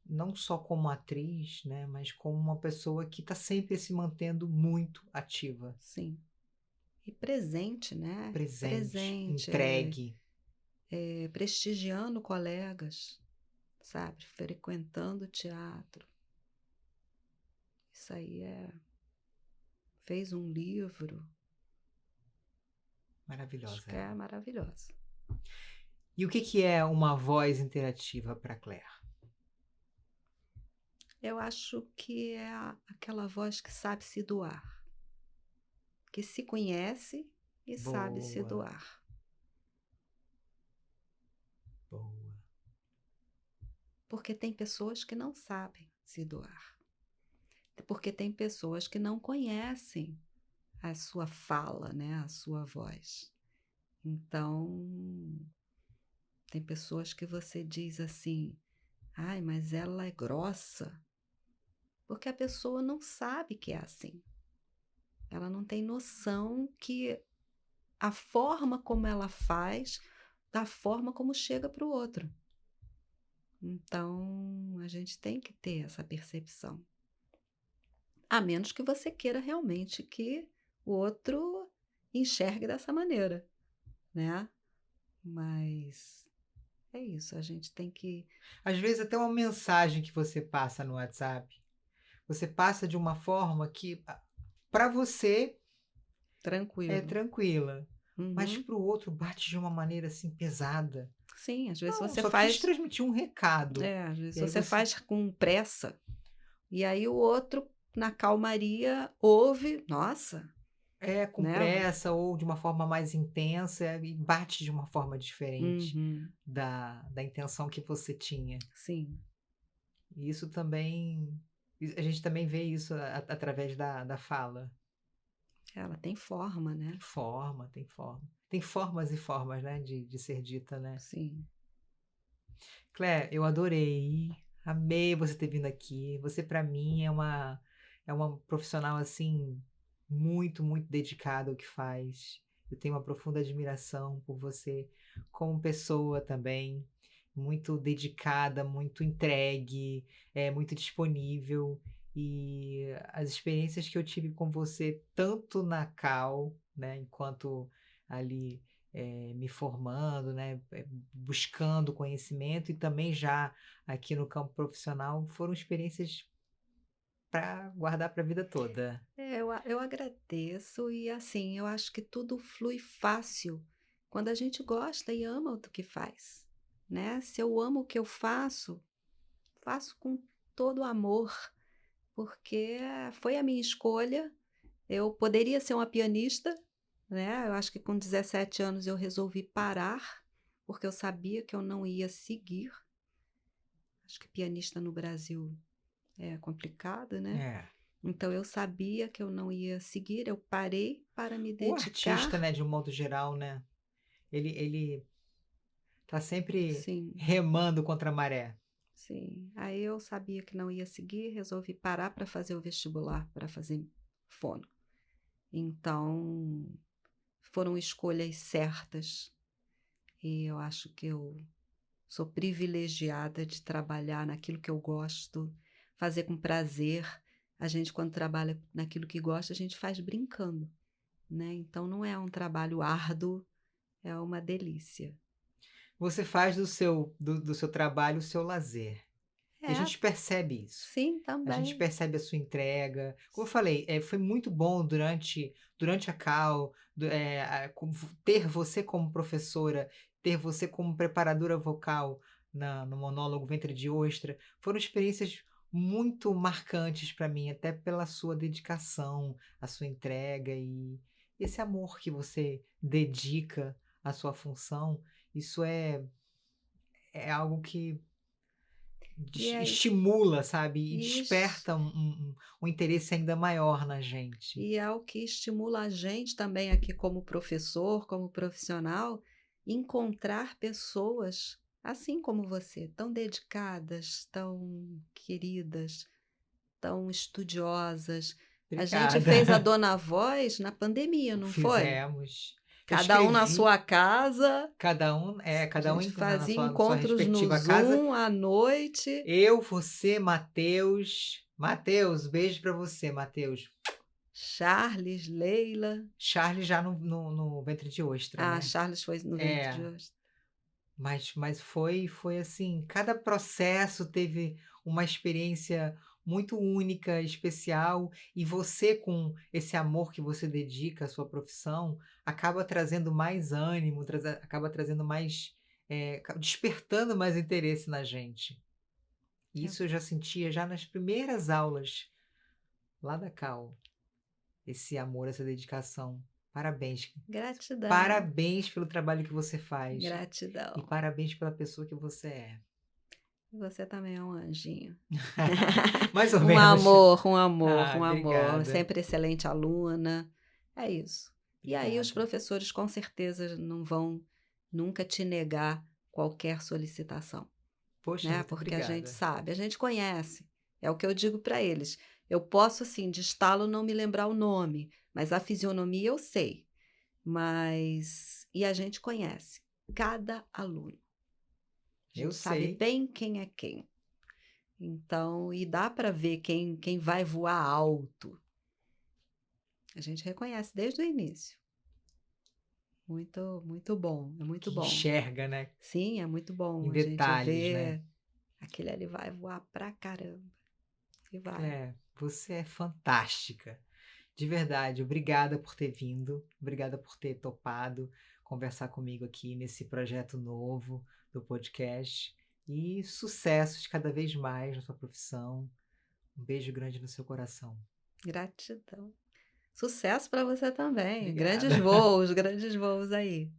não só como atriz, né, mas como uma pessoa que está sempre se mantendo muito ativa, Sim. E presente, né? presente, Presente, entregue. prestigiando colegas, sabe? Frequentando teatro. Isso aí fez um livro. Acho Maravilhosa que é ela. maravilhosa. E o que é uma voz interativa para Claire? Eu acho que é aquela voz que sabe se doar, que se conhece e sabe se Boa, doar. boa. Porque tem pessoas que não sabem se doar. Porque tem pessoas que não conhecem a sua fala, né? A sua voz. Então, tem pessoas que você diz assim, ai, mas ela é grossa. Porque a pessoa não sabe que é assim. Ela não tem noção que a forma como ela faz, da forma como chega para o outro. Então, a gente tem que ter essa percepção. A menos que você queira realmente que o outro enxergue dessa maneira, né? Mas é isso, a gente tem que... Às vezes até uma mensagem que você passa no WhatsApp, você passa de uma forma que para você é Tranquilo. tranquila, mas Uhum. para o outro bate de uma maneira assim pesada. Sim, às vezes Não, você só faz... quis transmitir um recado. às vezes E aí você faz com pressa. E aí o outro, na calmaria, ouve, nossa, com né? pressa ou de uma forma mais intensa e bate de uma forma diferente Uhum. da intenção que você tinha. Sim, E isso também, a gente também vê isso através da fala. ela tem forma, né? Forma, tem forma. Tem formas e formas, né, de ser dita, né? Sim. Claire, eu adorei, amei você ter vindo aqui. Você, para mim, é uma profissional, assim, muito, muito dedicado ao que faz. Eu tenho uma profunda admiração por você como pessoa também, muito dedicada, muito entregue, muito disponível. E as experiências que eu tive com você, tanto na Cal, né, enquanto ali me formando, né, buscando conhecimento, e também já aqui no campo profissional, foram experiências para guardar para a vida toda. Eu agradeço e, assim, eu acho que tudo flui fácil quando a gente gosta e ama o que faz, né. Se eu amo o que eu faço, faço com todo o amor, porque foi a minha escolha. Eu poderia ser uma pianista, né, eu acho que com 17 anos eu resolvi parar, porque eu sabia que eu não ia seguir. Acho que pianista no Brasil é complicado, né. É. Então eu sabia que eu não ia seguir, eu parei para me O artista, dedicar. né, de um modo geral, né, ele tá sempre Sim, remando contra a maré. sim. Aí eu sabia que não ia seguir, resolvi parar para fazer o vestibular para fazer fono. Então, foram escolhas certas e eu acho que eu sou privilegiada de trabalhar naquilo que eu gosto, fazer com prazer. A gente, quando trabalha naquilo que gosta, a gente faz brincando, né? Então, não é um trabalho árduo, é uma delícia. Você faz do seu trabalho o seu lazer. E a É, gente percebe isso. sim, A gente também. percebe a sua entrega. Como eu falei, foi muito bom durante a Cal, ter você como professora, ter você como preparadora vocal no monólogo Ventre de Ostra. Foram experiências muito marcantes para mim, até pela sua dedicação, a sua entrega e esse amor que você dedica à sua função. Isso é algo que E aí, estimula, sabe, e isso. desperta um interesse ainda maior na gente. E é o que estimula a gente também aqui como professor, como profissional, encontrar pessoas assim como você, tão dedicadas, tão queridas, tão estudiosas. A gente Obrigada. fez a Dona Voz na pandemia, não foi? Fizemos. Eu Cada um na escrevi, scada casa, a cada um gente na fazia sua encontros no respectiva casa. Zoom à noite. Eu, você, Matheus. Matheus, beijo pra você, Matheus. Charles, Leila. Charles já no Ventre de Ostra, Ah, né. Charles foi no ventre de É. hoje. Mas foi assim, cada processo teve uma experiência muito única, especial, e você com esse amor que você dedica à sua profissão, acaba trazendo mais ânimo, acaba trazendo mais, despertando mais interesse na gente. E É, isso eu já sentia já nas primeiras aulas lá da Cal, esse amor, essa dedicação. Parabéns. gratidão, Parabéns pelo trabalho que você faz e gratidão. parabéns pela pessoa que você é. Você também é um anjinho. Mais ou Um menos. amor, um amor, Ah, um amor. obrigada, Sempre excelente aluna. É isso. E aí os obrigada. professores com certeza não vão nunca te negar qualquer solicitação, Poxa, né? muito Porque a gente obrigada. sabe, a gente conhece. É o que eu digo para eles. Eu posso, assim, de estalo não me lembrar o nome, mas a fisionomia eu sei. E a gente conhece cada aluno. A Eu gente sabe sei. bem quem é quem. Então, e dá para ver quem vai voar alto. A gente reconhece desde o início. Muito, muito bom, é muito Que bom. enxerga, né, Sim, é muito em bom. A gente detalhes, né. vê aquele ali vai voar pra caramba. E vai. Você é fantástica. De verdade, obrigada por ter vindo, obrigada por ter topado conversar comigo aqui nesse projeto novo do podcast, e sucessos cada vez mais na sua profissão. Um beijo grande no seu coração. Gratidão. Sucesso para você também. Obrigada. Grandes voos aí.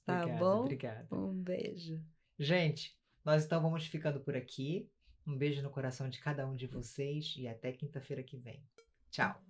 Tá Obrigada, bom? obrigada. Um beijo. Gente, nós então vamos ficando por aqui. Um beijo no coração de cada um de vocês e até quinta-feira que vem. Tchau.